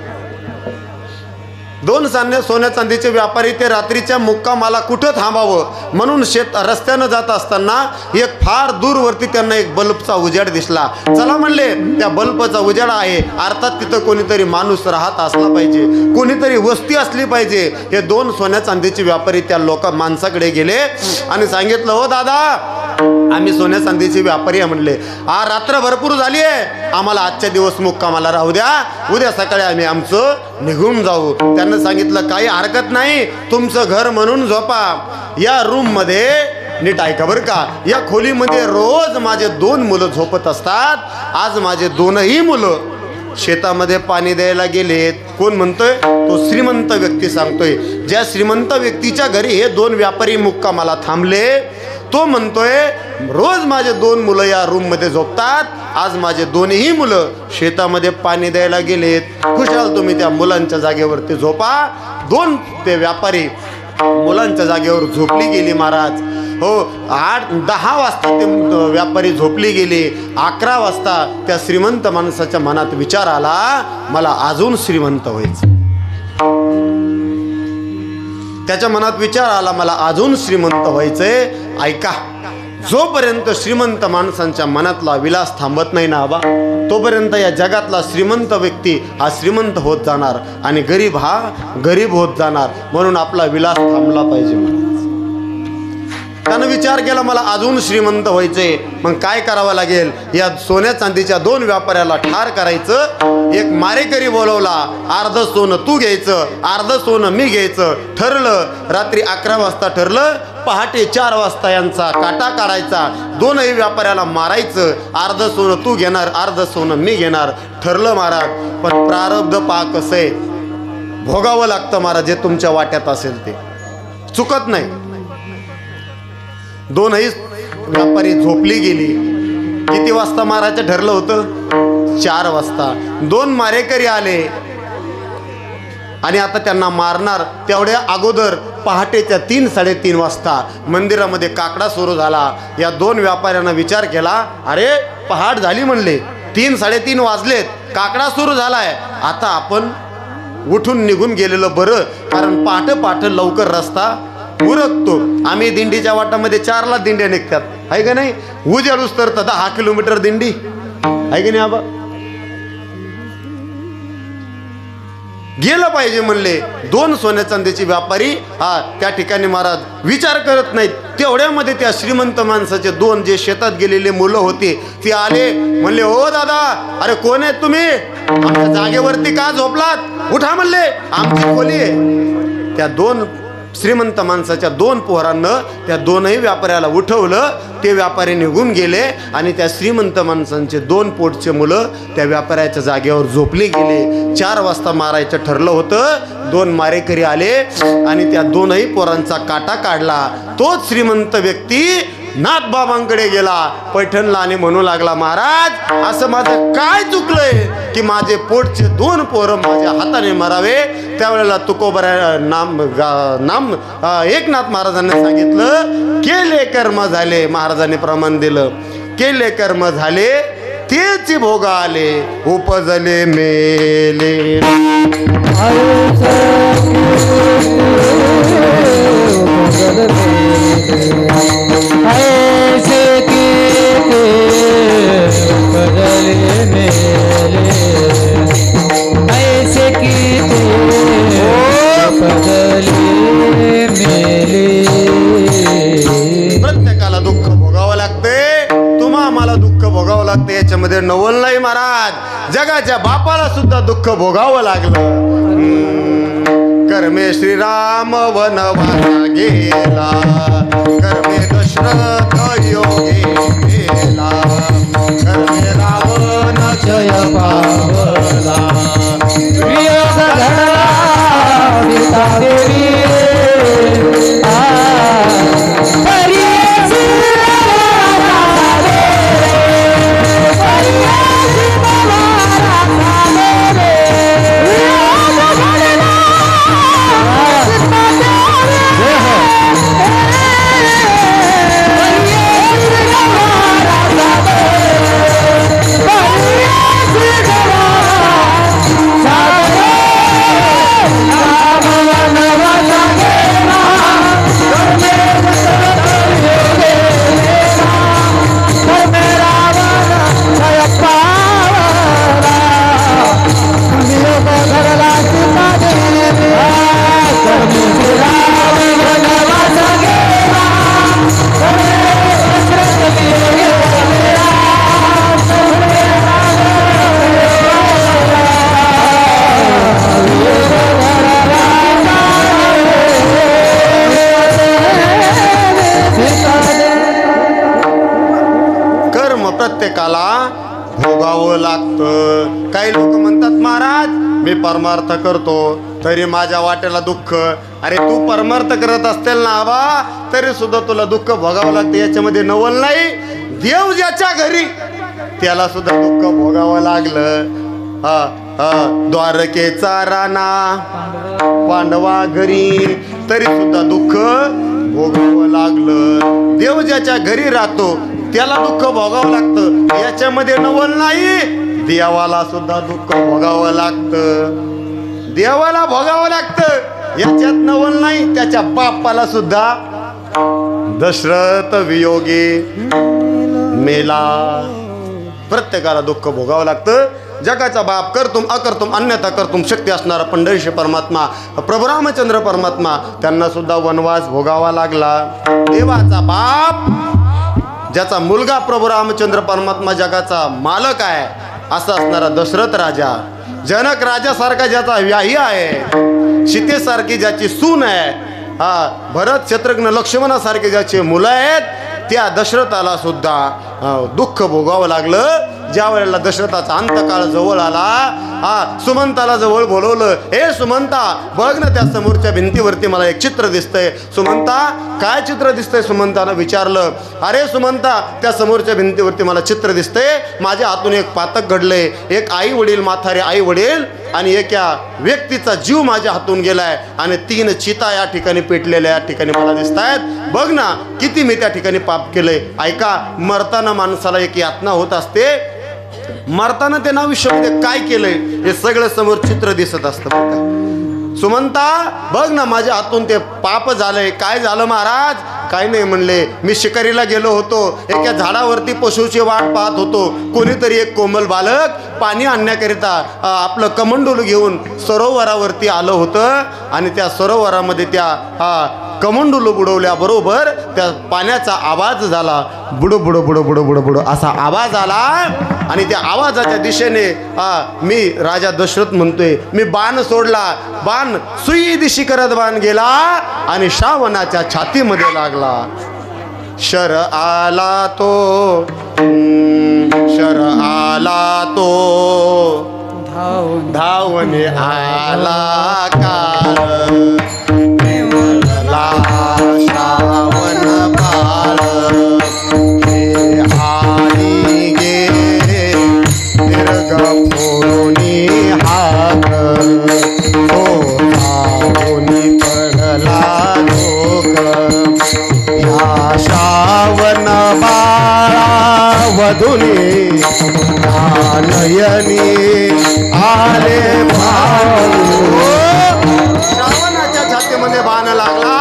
दोन सोन्या चांदीचे व्यापारी ते रात्रीच्या मुक्कामाला कुठं थांबावं म्हणून रस्त्यानं जात असताना एक फार दूरवरती त्यांना एक बल्बचा उजेड दिसला. चला म्हणले त्या बल्बचा उजेड आहे, अर्थात तिथं कोणीतरी माणूस राहत असला पाहिजे, कोणीतरी वस्ती असली पाहिजे. हे दोन सोन्या चांदीचे व्यापारी त्या माणसाकडे गेले आणि सांगितलं, हो दादा आम्ही सोन्या चांदीचे व्यापारी आहे म्हणले, रात्र भरपूर झाली आहे, आम्हाला आजच्या दिवस मुक्कामाला राहू द्या, उद्या सकाळी आम्ही आमचं निघून जाऊ. त्यांना सांगितलं काही हरकत नाही, तुमचं घर म्हणून झोपा. या रूम मध्ये नीट ऐका बरं का, या खोलीमध्ये रोज माझे दोन मुलं झोपत असतात. आज माझे दोनही मुलं शेतामध्ये पाणी द्यायला गेलेत. कोण म्हणतोय? तो श्रीमंत व्यक्ती सांगतोय. ज्या श्रीमंत व्यक्तीच्या घरी हे दोन व्यापारी मुक्कामाला थांबले तो म्हणतोय, रोज माझे दोन मुलं या रूम मध्ये झोपतात, आज माझे दोन्ही मुलं शेतामध्ये पाणी द्यायला गेलेत. खुशाल तुम्ही त्या मुलांच्या जागेवरती झोपा. दोन ते व्यापारी मुलांच्या जागेवर झोपली गेली महाराज. हो 8-10 वाजता ते व्यापारी झोपली गेली. 11 वाजता त्या श्रीमंत माणसाच्या मनात विचार आला, मला अजून श्रीमंत व्हायचं. त्याच्या मनात विचार आला, मला अजून श्रीमंत व्हायचंय. ऐका, जोपर्यंत श्रीमंत माणसांच्या मनातला विलास थांबत नाही ना आबा, तोपर्यंत या जगातला श्रीमंत व्यक्ती हा श्रीमंत होत जाणार आणि गरीब हा गरीब होत जाणार. म्हणून आपला विलास थांबला पाहिजे. त्यानं विचार केला, मला अजून श्रीमंत व्हायचंय, मग काय करावं लागेल? या सोन्या चांदीच्या दोन व्यापाऱ्याला ठार करायचं. एक मारेकरी बोलवला, अर्ध सोनं तू घ्यायचं, अर्ध सोनं मी घ्यायचं. ठरलं. रात्री 11 वाजता ठरलं, पहाटे 4 वाजता यांचा काटा काढायचा, दोनही व्यापाऱ्याला मारायचं. अर्ध सोनं तू घेणार, अर्ध सोनं मी घेणार. ठरलं महाराज. पण प्रारब्ध पहा कसं आहे, भोगावं लागतं महाराज. जे तुमच्या वाट्यात असेल ते चुकत नाही. दोनही व्यापारी झोपली गेली. किती वाजता मारायचं ठरलं होतं? 4 वाजता. 2 मारेकरी आले आणि आता त्यांना मारणार. तेवढ्या अगोदर पहाटेच्या 3-3:30 वाजता मंदिरामध्ये काकडा सुरू झाला. या 2 व्यापाऱ्यांना विचार केला, अरे पहाट झाली म्हणले, 3 3:30 वाजलेत, काकडा सुरू झालाय. आता आपण उठून निघून गेलेलं बरं, कारण पहाटे लवकर रस्ता उरकतो. आम्ही दिंडीच्या वाटामध्ये 4ला दिंड्या निघतात, आहे का नाही? उजेडूस तर 10 किलोमीटर दिंडी, आहे का नाही आबा? गेलं पाहिजे म्हणले. 2 सोन्या चांदीचे व्यापारी त्या ठिकाणी महाराज विचार करत नाहीत. तेवढ्यामध्ये त्या श्रीमंत माणसाचे 2 जे शेतात गेलेले मुलं होते ते आले, म्हणले, हो दादा, अरे कोण आहेत तुम्ही? आमच्या जागेवरती का झोपलात? उठा म्हणले, आमची खोली आहे. त्या 2 श्रीमंत माणसाच्या 2 पोरांना त्या 2ही व्यापाऱ्याला उठवलं. ते व्यापारी निघून गेले आणि त्या श्रीमंत माणसांचे 2 पोटचे मुलं त्या व्यापाऱ्याच्या जागेवर झोपले गेले. 4 वाजता मारायचं ठरलं होतं. 2 मारेकरी आले आणि त्या 2ही पोरांचा काटा काढला. तोच श्रीमंत व्यक्ती नाथबाबांकडे गेला पैठणला आणि म्हणू लागला, महाराज, असं माझं काय चुकलंय की माझे पोटचे 2 पोरं माझ्या हाताने मारावे? त्यावेळेला तुकोबरा नाम एकनाथ महाराजांनी सांगितलं, केले कर्म झाले. महाराजांनी प्रमाण दिलं, केले कर्म झाले तेच भोग आले, उपजले मेले. ऐसे कीते बदले मेले, ऐसे कीते बदले मेले. प्रत्येकाला दुःख भोगावं लागते. तुम्हा आम्हाला दुःख भोगावं लागते, याच्यामध्ये नवल नाही महाराज. जगाच्या बापाला सुद्धा दुःख भोगावं लागलं. कर्मे श्रीराम वनवासा गेला, कर्मे दशरथ योगी गेला, कर्मे रावण जय पावला. वियोग घडला सीता देवी, प्रत्येकाला भोगावं लागतं. काही लोक म्हणतात, महाराज, मी परमार्थ करतो तरी माझ्या वाट्याला दुःख. अरे तू परमार्थ करत असतील ना आबा, तरी सुद्धा तुला दुःख भोगावं लागतं, याच्यामध्ये नवल नाही. देव ज्याच्या घरी त्याला सुद्धा दुःख भोगावं लागलं. द्वारकेचा राणा पांडवा घरी, तरी सुद्धा दुःख भोगावं लागलं. देव ज्याच्या घरी राहतो त्याला दुःख भोगावं लागतं, याच्यामध्ये नवल नाही. देवाला सुद्धा दुःख भोगावं लागतं, देवाला भोगावं लागतं, याच्यात नवल नाही. त्याच्या बापाला सुद्धा दशरथ वियोगी मेला. प्रत्येकाला दुःख भोगावं लागतं. जगाचा बाप करतुम अकर्तुम अन्यथा करतुम शक्ती असणारा पंढरीश परमात्मा प्रभू रामचंद्र परमात्मा, त्यांना सुद्धा वनवास भोगावा लागला. देवाचा बाप, ज्याचा मुलगा प्रभू रामचंद्र परमात्मा जगाचा मालक आहे, असा असणारा दशरथ राजा, जनक राजासारखा ज्याचा व्याही आहे, सीतेसारखी ज्याची सून आहे, भरत शत्रुघ्न लक्ष्मणासारखे ज्याचे मुलं आहेत, त्या दशरथाला सुद्धा दुःख भोगावं लागलं. ज्या वेळेला दशरथाचा अंतकाळ जवळ आला, सुमंताला जवळ बोलवलं. हे सुमंता, बघ ना त्या समोरच्या भिंतीवरती मला एक चित्र दिसतंय. सुमंता, काय चित्र दिसतंय? सुमंतानं विचारलं. अरे सुमंता, त्या समोरच्या भिंतीवरती मला चित्र दिसतंय. माझ्या हातून एक पातक घडलंय. एक आई वडील, म्हातारे आई वडील आणि एका व्यक्तीचा जीव माझ्या हातून गेलाय आणि 3 चिता या ठिकाणी पेटलेल्या या ठिकाणी मला दिसत आहेत. बघ ना किती मी त्या ठिकाणी पाप केलंय. ऐका, मरताना माणसाला एक यातना होत असते. मरताना ते आयुष्यामध्ये काय केलंय हे सगळं समोर चित्र दिसत असतं. बरं का सुमंता, बघ ना माझ्या हातून ते पाप झालंय. काय झालं महाराज? काय नाही म्हणले, मी शिकारीला गेलो होतो. एका झाडावरती पशुची वाट पाहत होतो. कोणीतरी एक कोमल बालक पाणी आणण्याकरिता आपलं कमंडूल घेऊन सरोवरावरती आलं होतं आणि त्या सरोवरामध्ये त्या कमंडूल बुडवल्याबरोबर त्या पाण्याचा आवाज झाला. बुडो बुडो बुडो बुडो बुडो बुडो असा आवाज आला आणि त्या आवाजाच्या दिशेने मी राजा दशरथ म्हणतोय, मी बाण सोडला. बाण सुई दिशी करत बाण गेला आणि श्रावणाच्या छातीमध्ये लागला. शर आला तो, शर आला तो, धावणे आला काळ, श्रावण बाळ हानी गे दीर्घ फोडूनी हात, हो धावूनी पडला लोक. या श्रावण बाळा वधुनी नयनी आले श्रावणाच्या छातीमध्ये बाण लागला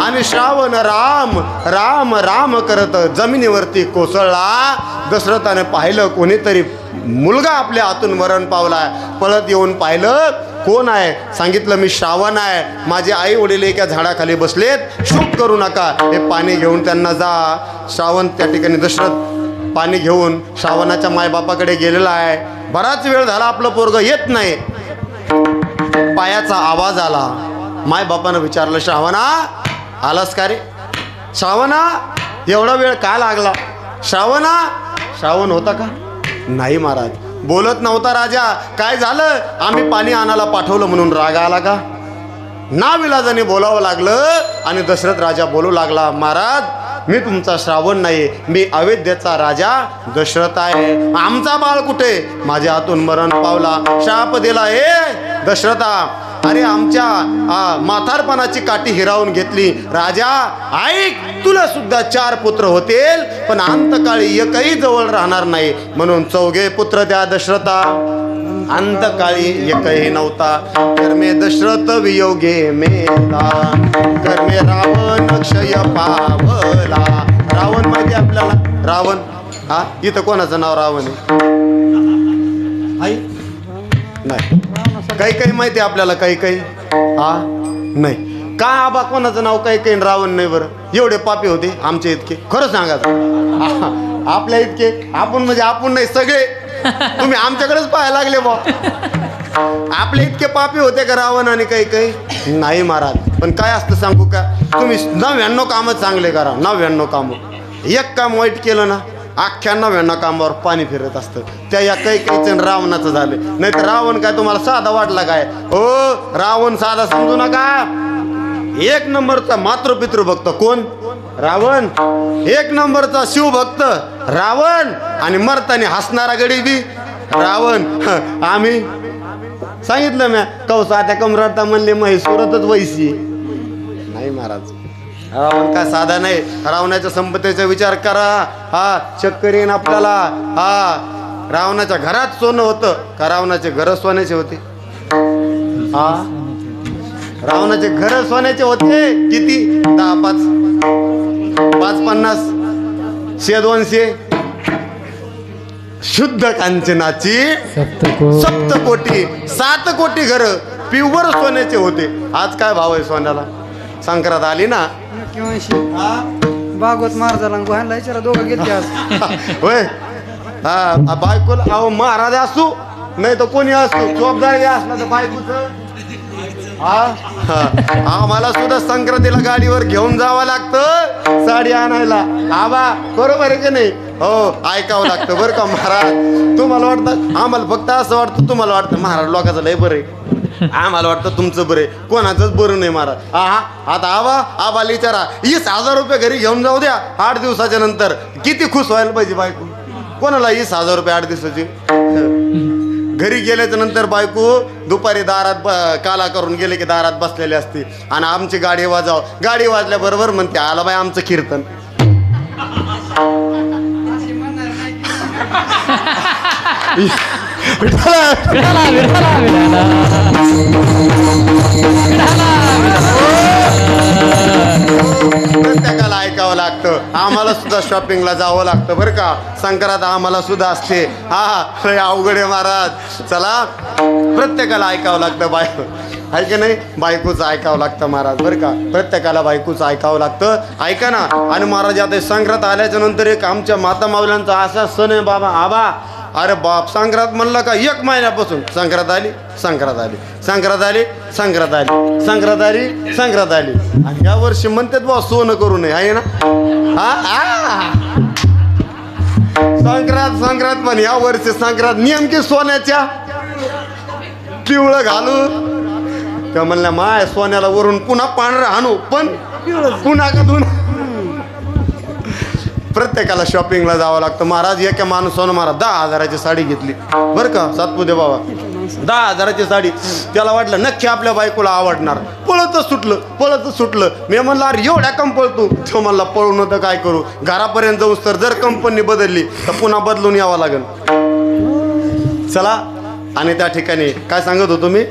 आणि श्रावण राम राम राम करत जमिनीवरती कोसळला. दशरथाने पाहिलं कोणीतरी मुलगा आपल्या हातून मरण पावलाय. पळत येऊन पाहिलं कोण आहे. सांगितलं मी श्रावण आहे. माझे आई वडील एका झाडाखाली बसलेत, शोक करू नका, हे पाणी घेऊन त्यांना जा. श्रावण त्या ठिकाणी दशरथ पाणी घेऊन श्रावणाच्या मायबापाकडे गेलेला आहे. बराच वेळ झाला आपलं पोरग येत नाही. पायाचा आवाज आला. मायबापानं विचारलं, श्रावणा आलास का रे? श्रावणा एवढा वेळ का लागला? श्रावणा, श्रावण होता का? नाही महाराज. बोलत नव्हता राजा. काय झालं? आम्ही पाणी आणायला पाठवलं म्हणून राग आला का? नाविलाजाने बोलावं लागलं आणि दशरथ राजा बोलू लागला, महाराज मी तुमचा श्रावण नाही, मी अयोध्येचा राजा दशरथ आहे. आमचा बाळ कुठे? माझ्या हातून मरण पावला. शाप दिला. हे दशरथा, अरे आमच्या म्हातारपणाची काठी हिरावून घेतली. राजा ऐक, तुला सुद्धा 4 पुत्र होतील, पण अंतकाळी एकही जवळ राहणार नाही. म्हणून 4 पुत्र त्या दशरथा. अंतकाळी एकही नव्हता. कर्मे दशरथ वियोगे मेला, कर्मे रावण क्षय पावला. रावण माहिती आपल्याला? रावण इथं कोणाचं नाव रावण आहे? नाही. काही माहिती आपल्याला? काही नाही. काय आबा कोणाचं नाव काही रावण नाही? बरं एवढे पापी होते आमचे इतके? खरं सांगा. आपल्या इतके आपण म्हणजे आपण नाही, सगळे तुम्ही आमच्याकडेच पाहायला लागले बा. आपले इतके पापी होते का रावण? आणि काही नाही महाराज. पण काय असतं सांगू का, तुम्ही 99 कामं चांगले करा. 99 कामं. एक काम वाईट केलं ना, अख्ख्या 99 कामावर पाणी फिरत असतं. त्या या काही रावणाचं झालं. नाही तर रावण काय तुम्हाला साधा वाटला काय? हो, रावण साधा समजू नका. 1 नंबरचा मातृपितृभक्त कोण? रावण. 1 नंबरचा शिवभक्त रावण. आणि मरतानी हसणारा गडी बी रावण. आम्ही सांगितलं म्या, कौसात्या कमरता म्हणले म्हैसूरतच वैसी. नाही महाराज, रावण काय साधा नाही. रावणाच्या संपत्तीचा विचार करा. चक्कर येईन आपल्याला. रावणाच्या घरात सोनं होतं का? रावणाचे घर सोन्याचे होते? रावणाचे घर सोन्याचे होते. किती? 10, 5, 50, 100, 200. शुद्ध कांचनाची सप्तकोटी 7 कोटी घर प्युअर सोन्याचे होते. आज काय भाव आहे सोन्याला? संक्रांत आली ना, भागवत महाराजाला गोहायला विचारा, दोघं गेले आज. होय. बायकोला अहो महाराज असू नाही तर कोणी असू, चोपदार असला तर बायकोच आम्हाला सुद्धा संक्रांतीला गाडीवर घेऊन जावं लागतं साडी आणायला. आबा बरोबर आहे की नाही? हो, ऐकावं लागतं बरं का महाराज. तुम्हाला वाटतं आम्हाला फक्त असं वाटतं, तुम्हाला वाटतं महाराज लोकांचं लय बरं आहे, आम्हाला वाटतं तुमचं बरं आहे, कोणाचंच बरं नाही महाराज. आता आबाला विचारा, 20,000 रुपये घरी घेऊन जाऊ द्या 8 दिवसाच्या नंतर, किती खुश व्हायला पाहिजे बायको. कोणाला 20,000 रुपये 8 दिवसाची? घरी गेल्याच्या नंतर बायको दुपारी दारात काला करून गेले की दारात बसलेली असते आणि आमची गाडी वाजव, गाडी वाजल्याबरोबर म्हणते आला बाई आमचं कीर्तन. प्रत्येकाला ऐकावं लागतं. आम्हाला सुद्धा शॉपिंगला जावं लागतं बरं का. संक्रांत आम्हाला सुद्धा असते. लय अवघड आहे महाराज. चला, प्रत्येकाला ऐकावं लागतं. बायको आहे की नाही? बायकोचं ऐकावं लागतं महाराज बरं का. प्रत्येकाला बायकोचं ऐकावं लागतं. ऐका ना. आणि महाराज आता संक्रांत आल्याच्या नंतर एक आमच्या माता माऊल्यांचा असा सण आहे बाबा. आबा अरे बाप, संक्रांत म्हणलं का 1 महिन्यापासून संक्रांत आली, संक्रांत आली, संक्रांत आली, संक्रांत आली, संक्रांत आली, संक्रांत आली. आणि या वर्षी म्हणतात बा सोनं करू नये, आहे ना? संक्रांत पण या वर्षी संक्रांत नेमकी सोन्याच्या पिवळं घालू का म्हणल्या माय, सोन्याला वरून पुन्हा पांढरं आणू पण पुन्हा का धुन. प्रत्येकाला शॉपिंगला जावं लागतं महाराज. एका माणसानं महाराज 10,000ची साडी घेतली बरं का. सातपुते बाबा 10,000ची साडी. त्याला वाटलं नक्की आपल्या बायकोला आवडणार. पळतच सुटलं. मी म्हणलं अरे एवढ्या कम पळतो? तो म्हणला पळून तर काय करू, घरापर्यंत जाऊस तर जर कंपनी बदलली तर पुन्हा बदलून यावं लागेल. चला. आणि त्या ठिकाणी काय सांगत होतो मी?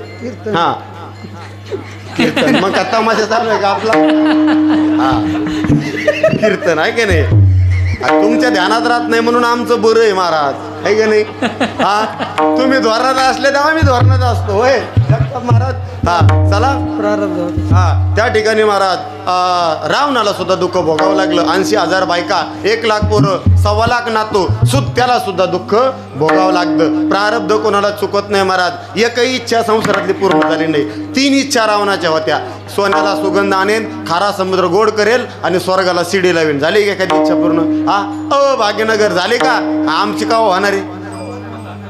कीर्तन. मग का तमाशा चालू आहे का आपला? कीर्तन आहे की नाही? तुमच्या ध्यानात राहत नाही म्हणून आमचं बरं आहे महाराज, आहे की नाही? तुम्ही धोरणात असले तर आम्ही धोरणात असतो. होय महाराज. चला. प्रारब्ध. त्या ठिकाणी महाराज रावणाला सुद्धा दुःख भोगावं लागलं. 80,000 बायका, 1,00,000 पोरं, 1,25,000 नातू, त्याला सुद्धा दुःख भोगावं लागतं. प्रारब्ध कोणाला चुकत नाही महाराज. एकही इच्छा संसारातली पूर्ण झाली नाही. 3 इच्छा रावणाच्या होत्या. सोन्याला सुगंध आणेन, खारा समुद्र गोड करेल आणि स्वर्गाला शिडी लावेन. झाली का एखादी इच्छा पूर्ण? भाग्यनगर झाली का? आमची का होणार आहे?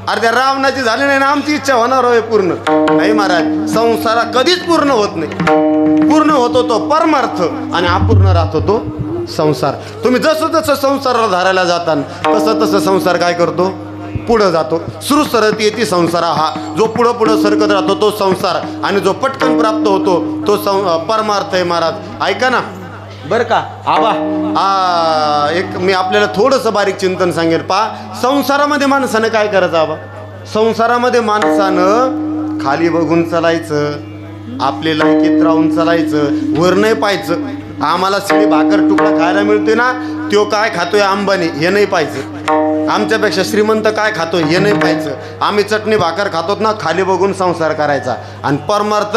अर्ध्या रावणाची झाली नाही ना आमची इच्छा होणार होय पूर्ण? नाही महाराज. संसारा कधीच पूर्ण होत नाही. पूर्ण होतो तो परमार्थ आणि अपूर्ण राहतो तो संसार. तुम्ही जसं जसं संसाराला धारायला जाता तसं तसं संसार काय करतो? पुढं जातो. सुरू सरत येते संसार. हा जो पुढं सरकत राहतो तो संसार आणि जो पटकन प्राप्त होतो तो परमार्थ आहे महाराज. ऐका ना बरं का. आबा एक मी आपल्याला थोडंसं बारीक चिंतन सांगेल. संसारामध्ये माणसानं काय करायचं आबा? संसारामध्ये माणसानं खाली बघून चालायचं, आपले लायकीत राहून चालायचं, वर नाही पाहायचं. आम्हाला शिळी भाकर तुकडा खायला मिळतोय ना, तो काय खातोय अंबानी हे नाही पाहायचं. आमच्यापेक्षा श्रीमंत काय खातोय हे नाही पाहायचं. आम्ही चटणी भाकर खातोत ना, खाली बघून संसार करायचा आणि परमार्थ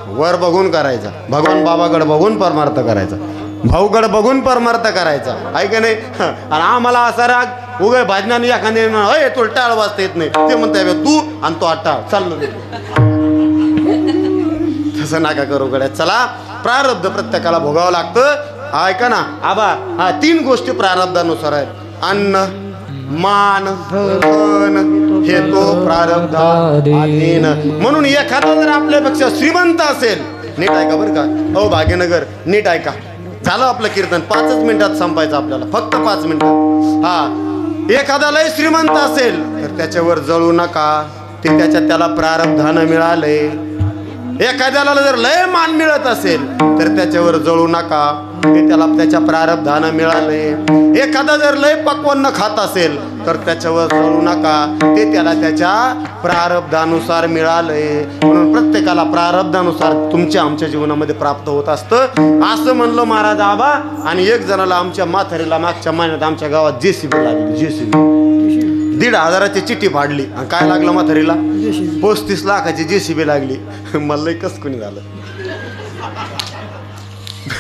वर बघून करायचा. भगवान बाबाकडे बघून परमार्थ करायचा, भाऊकडे बघून परमार्थ करायचा, आहे का नाही? आणि आम्हाला असा राग उगे भाजनाने एखाद्या तुला टाळ वाजता येत नाही ते म्हणताय तू आणि तो टाळ चाललं. तसं नका करू गड्या. चला. प्रारब्ध प्रत्येकाला भोगावं लागतं. ऐका ना आबा. 3 गोष्टी प्रारब्धानुसार आहेत. अन्न, मान, धन हे तो प्रारब्धाधीन. म्हणून एखादा जर आपल्यापेक्षा श्रीमंत असेल, नीट ऐका बरं का. भाग्यनगर नीट ऐका. झालं आपलं कीर्तन 5च मिनिटात संपायचं आपल्याला, फक्त 5 मिनिटात. एखादा लय श्रीमंत असेल तर त्याच्यावर जळू नका. ते त्याला प्रारब्धानं मिळालंय. एखाद्याला जर लय मान मिळत असेल तर त्याच्यावर जळू नका. ते त्याला त्याच्या प्रारब्धानं मिळालंय. एखादा जर लय पक्वान्न खात असेल तर त्याच्यावर जळू नका. ते त्याला त्याच्या प्रारब्धानुसार मिळालंय. म्हणून प्रत्येकाला प्रारब्धानुसार तुमच्या आमच्या जीवनामध्ये प्राप्त होत असतं असं म्हणलं महाराज आबा. आणि एक जणाला आमच्या म्हातारीला मागच्या महिन्यात आमच्या गावात JCB लागली. JCB 1,500ची चिठ्ठी फाडली. आणि काय लागलं म्हातारीला? 35 लाखाची JCB लागली. मला कस कोणी झालं.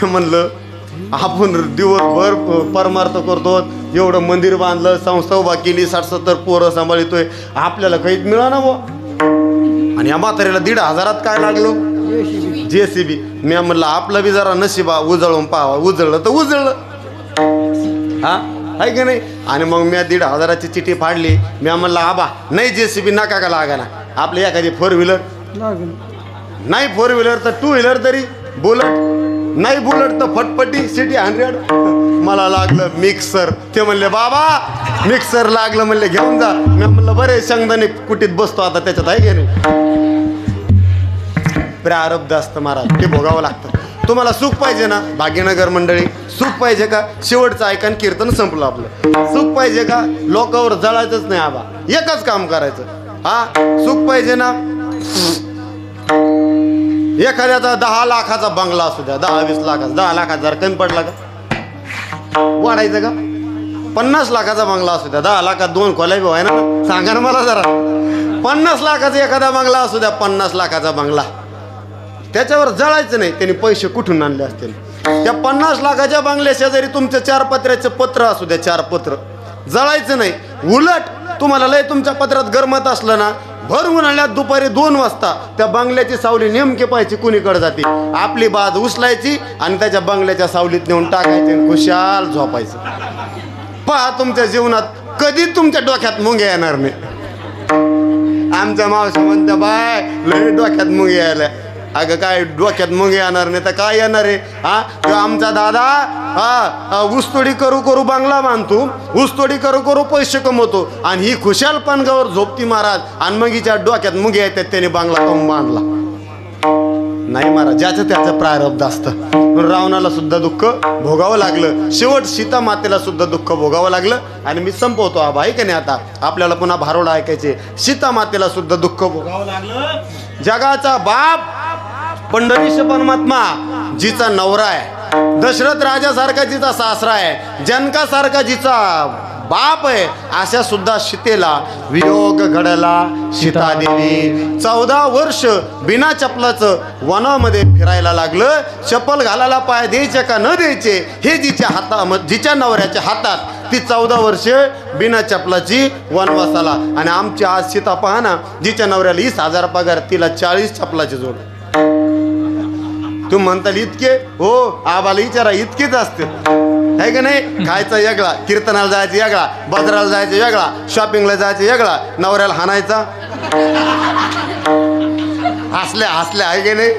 म्हणलं आपण दिवसभर परमार्थ करतो, एवढं मंदिर बांधलं, संस्था उभा केली, 60-70 पोरं सांभाळतोय, आपल्याला काहीच मिळालं ना बुवा. आणि या म्हातारीला 1,500 काय लागलो? JCB. मी म्हणलं आपलं बी जरा नशिबा उजळून पाहावा. उजळलं तर उजळलं, हा आहे की नाही. आणि मग मी 1,500ची चिठी फाडली. मी म्हणलं आबा नाही JCB नका का लागा ना, आपली एखादी 4 व्हीलर, लागेल. नाही 4 व्हीलर तर 2 व्हीलर तरी, बुलट नाही बुलट तर फटफटी सिटी 100. मला लागलं मिक्सर. ते म्हणले बाबा मिक्सर लागलं, म्हणले घेऊन जा. मी म्हणलं बरे शेंगदाणे कुटीत बसतो आता त्याच्यात, आहे की नाही. प्रारब्ध असतं महाराज, ते भोगावं लागतं. तुम्हाला सुख पाहिजे ना भाग्यनगर मंडळी, सुख पाहिजे का? शेवटचं ऐकन कीर्तन संपलं आपलं. सुख पाहिजे का? लोकांवर जळायचंच नाही आबा, एकच काम करायचं. हा सुख पाहिजे ना, एखाद्याचा 10 लाखाचा बंगला असू द्या, 10-20 लाखाचा, 10 लाखाचा जर कमी पडला का वाढायचं का? 50 लाखाचा बंगला असू द्या, 10 लाखात 2 खोल्या बी आहे ना, सांगा ना मला जरा. 50 लाखाचा एखादा बंगला असू द्या, 50 लाखाचा बंगला, त्याच्यावर जळायचं नाही. त्यांनी पैसे कुठून आणले असतील? त्या 50 लाखाच्या बंगल्या शेजारी तुमचं 4 पत्र्याचं पत्र असू द्या, 4 पत्र, जळायचं नाही. उलट तुम्हाला लय तुमच्या पत्रात गरमत असलं ना, भर उन्हाळ्यात दुपारी 2 वाजता त्या बंगल्याची सावली नेमके पाहायची कुणीकडे जाते, आपली बाज उचलायची आणि त्याच्या बंगल्याच्या सावलीत नेऊन टाकायची आणि खुशाल झोपायचं. पहा तुमच्या जीवनात कधी तुमच्या डोक्यात मुंग्या येणार नाही. आमच्या मावशी म्हणत्या बाय लय डोक्यात मुंग्या यायला. अगं काय डोक्यात मुंग्या येणार नाही तर काय येणार आहे? हा तो आमचा दादा हा ऊसतोडी करू करू बंगला बांधतो, ऊसतोडी करू करू पैसे कमवतो आणि ही खुशाल पणगावर झोपती महाराज. आणि मग हिच्या डोक्यात मुंग्या येतात, त्याने बंगला करून बांधला. नाही महाराज, ज्याचं त्याचं प्रारब्ध असतं. रावणाला सुद्धा दुःख भोगावं लागलं, शेवट सीता मातेला सुद्धा दुःख भोगावं लागलं. आणि मी संपवतो आबा, आहे का नाही. आता आपल्याला पुन्हा भारोडा ऐकायचे. सीता मातेला सुद्धा दुःख भोगावं लागलं. जगाचा बाप पंढरीश परमात्मा जिचा नवरा आहे, दशरथ राजासारखा जिचा सासरा आहे, जनकासारखा जिचा बाप आहे, अशा सुद्धा सीतेला वियोग घडला. सीतादेवी 14 वर्ष बिना चपलाचं वनामध्ये फिरायला लागलं. चप्पल घालायला पाय द्यायचे का न द्यायचे हे जिच्या नवऱ्याच्या हातात, ती 14 वर्ष बिना चपलाची वनवासाला. आणि आमची आज सीता पहा ना, जिच्या नवऱ्याला 20,000 पगार, तिला 40 चपलाची जोड. तू म्हणताल इतके? हो आबाला विचारा, इतकेच असते, आहे का नाही. खायचा वेगळा, कीर्तनाला जायचं वेगळा, बाजाराला जायचं वेगळा, शॉपिंगला जायचं वेगळा, नवऱ्याला हाणायचा. हसल्या आहे की नाही.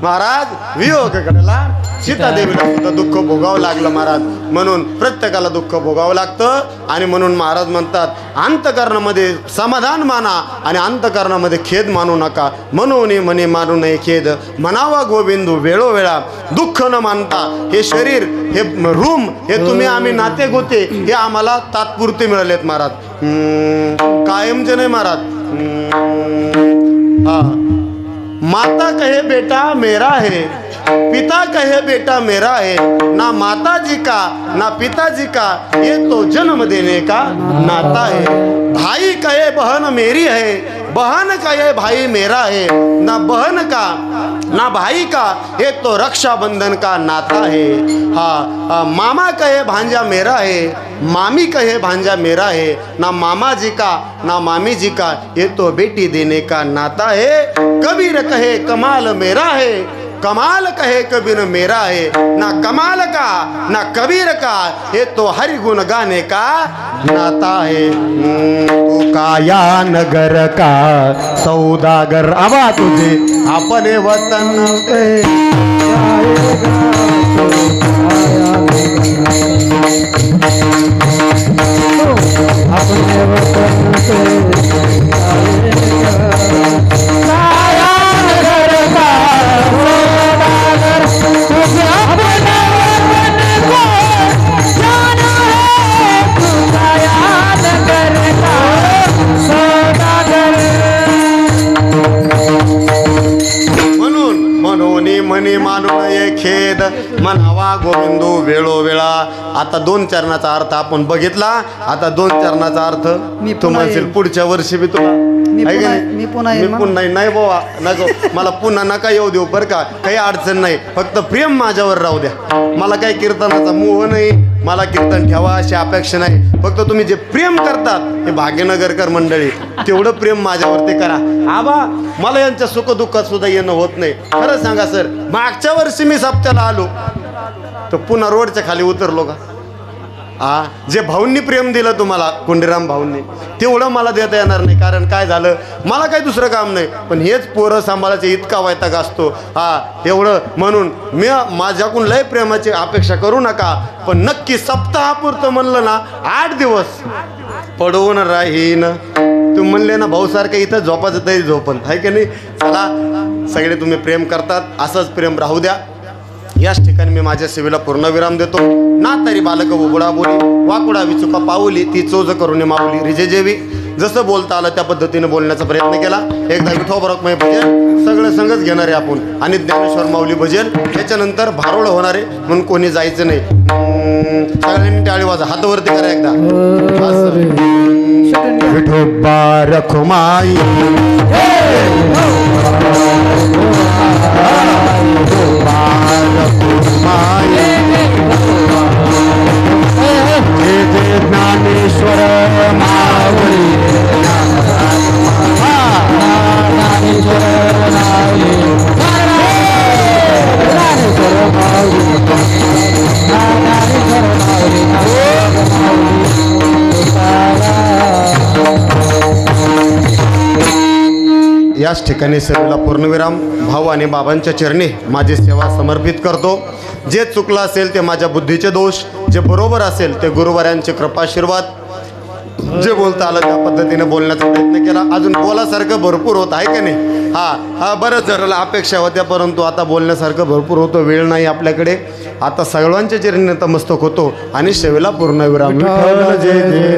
महाराज वियोग घडला. सीतादेवीला सुद्धा दुःख भोगावं लागलं महाराज. म्हणून प्रत्येकाला दुःख भोगावं लागतं. आणि म्हणून महाराज म्हणतात, अंतकरणामध्ये समाधान माना आणि अंतकरणामध्ये खेद मानू नका. म्हणून म्हणे मानू नये खेद, म्हणावा गोविंदू वेळोवेळा. दुःख न मानता हे शरीर, हे रूम, हे तुम्ही आम्ही नाते गोते, हे आम्हाला तात्पुरते मिळालेत महाराज, कायमचे नाही महाराज. हा माता कहे बेटा मेरा है, पिता कहे बेटा मेरा है, ना माता जी का ना पिताजी का ये तो जन्म देने का नाता है. भाई कहे बहन मेरी है, बहन कहे भाई मेरा है, ना बहन का ना भाई का ये तो रक्षाबंधन का नाता है. हाँ मामा कहे भांजा मेरा है, मामी कहे भांजा मेरा है, ना मामा जी का ना मामी जी का ये तो बेटी देने का नाता है. कबीर कहे कमाल मेरा है, कमाल कहे कबीर मेरा है, ना कमाल का ना कबीर का ये तो हरि गुण गाने का नाता है. तो काया नगर का सौदागर आवा तुझे अपने वतन पे अपने वतन से मनी मानू नये खेद, म्हणावा गोविंदू वेळोवेळा. आता 2 चरणाचा अर्थ आपण बघितला. आता 2 चरणाचा अर्थ तू म्हणशील पुढच्या वर्षी बी तुला मी पुन्हा नाही बाबा नको, मला पुन्हा नका येऊ देऊ बरं का. काही अडचण नाही, फक्त प्रेम माझ्यावर राहू द्या. मला काही कीर्तनाचा मोह नाही, मला कीर्तन ठेवा अशी अपेक्षा नाही. फक्त तुम्ही जे प्रेम करतात हे भाग्यनगरकर मंडळी तेवढं प्रेम माझ्यावरती करा. आबा मला यांच्या सुखदुःखात सुद्धा येणं होत नाही. खरं सांगा सर, मागच्या वर्षी मी सप्त्याला आलो तर पुन्हा रोडच्या खाली उतरलो का? जे भाऊंनी प्रेम दिलं तुम्हाला, कुंडीराम भाऊंनी, तेवढं मला देता येणार नाही. कारण काय झालं, मला काही दुसरं काम नाही, पण हेच पोरं सांभाळायचे इतका वैताग असतो. एवढं म्हणून मी माझ्याकडून लय प्रेमाची अपेक्षा करू नका. पण नक्की सप्ताहापुरतं म्हणलं ना 8 दिवस पडवून राहीन. तुम्ही म्हणले ना भाऊसारखं इथं झोपायचं तरी झोपल, आहे की नाही? चला, सगळे तुम्ही प्रेम करतात, असंच प्रेम राहू द्या. याच ठिकाणी मी माझ्या सेवेला पूर्णविराम देतो. ना तरी बालक उबडा बोली, वाकुडा विचुका पाऊली, ती चोज करून माऊली रिजे जेवी. जसं बोलता आलं त्या पद्धतीने बोलण्याचा प्रयत्न केला. एकदा विठोबरकमय भजन सगळं संगच घेणार आहे आपण, आणि ज्ञानेश्वर माऊली भजन. त्याच्यानंतर भारोळ होणार आहे, म्हणून कोणी जायचं नाही. सगळ्यांनी टाळी वाजा, हात वरती करा एकदा. विठोबा रखुमाई, ज्ञानेश्वर माऊली, याच ठिकाणी सेवेला पूर्णविराम. भाऊ आणि बाबांच्या चरणी माझी सेवा समर्पित करतो. जे चुकलं असेल ते माझ्या बुद्धीचे दोष, जे बरोबर असेल ते गुरुवारांचे कृपाशीर्वाद. जे बोलता आलं त्या पद्धतीने बोलण्याचा प्रयत्न केला. अजून बोलासारखं भरपूर होत आहे का नाही? बरंच जरा अपेक्षा होत्या, परंतु आता बोलण्यासारखं भरपूर होतं, वेळ नाही आपल्याकडे. आता सर्वांच्या चरणी नतमस्तक होतो आणि सेवेला पूर्णविराम. जय जय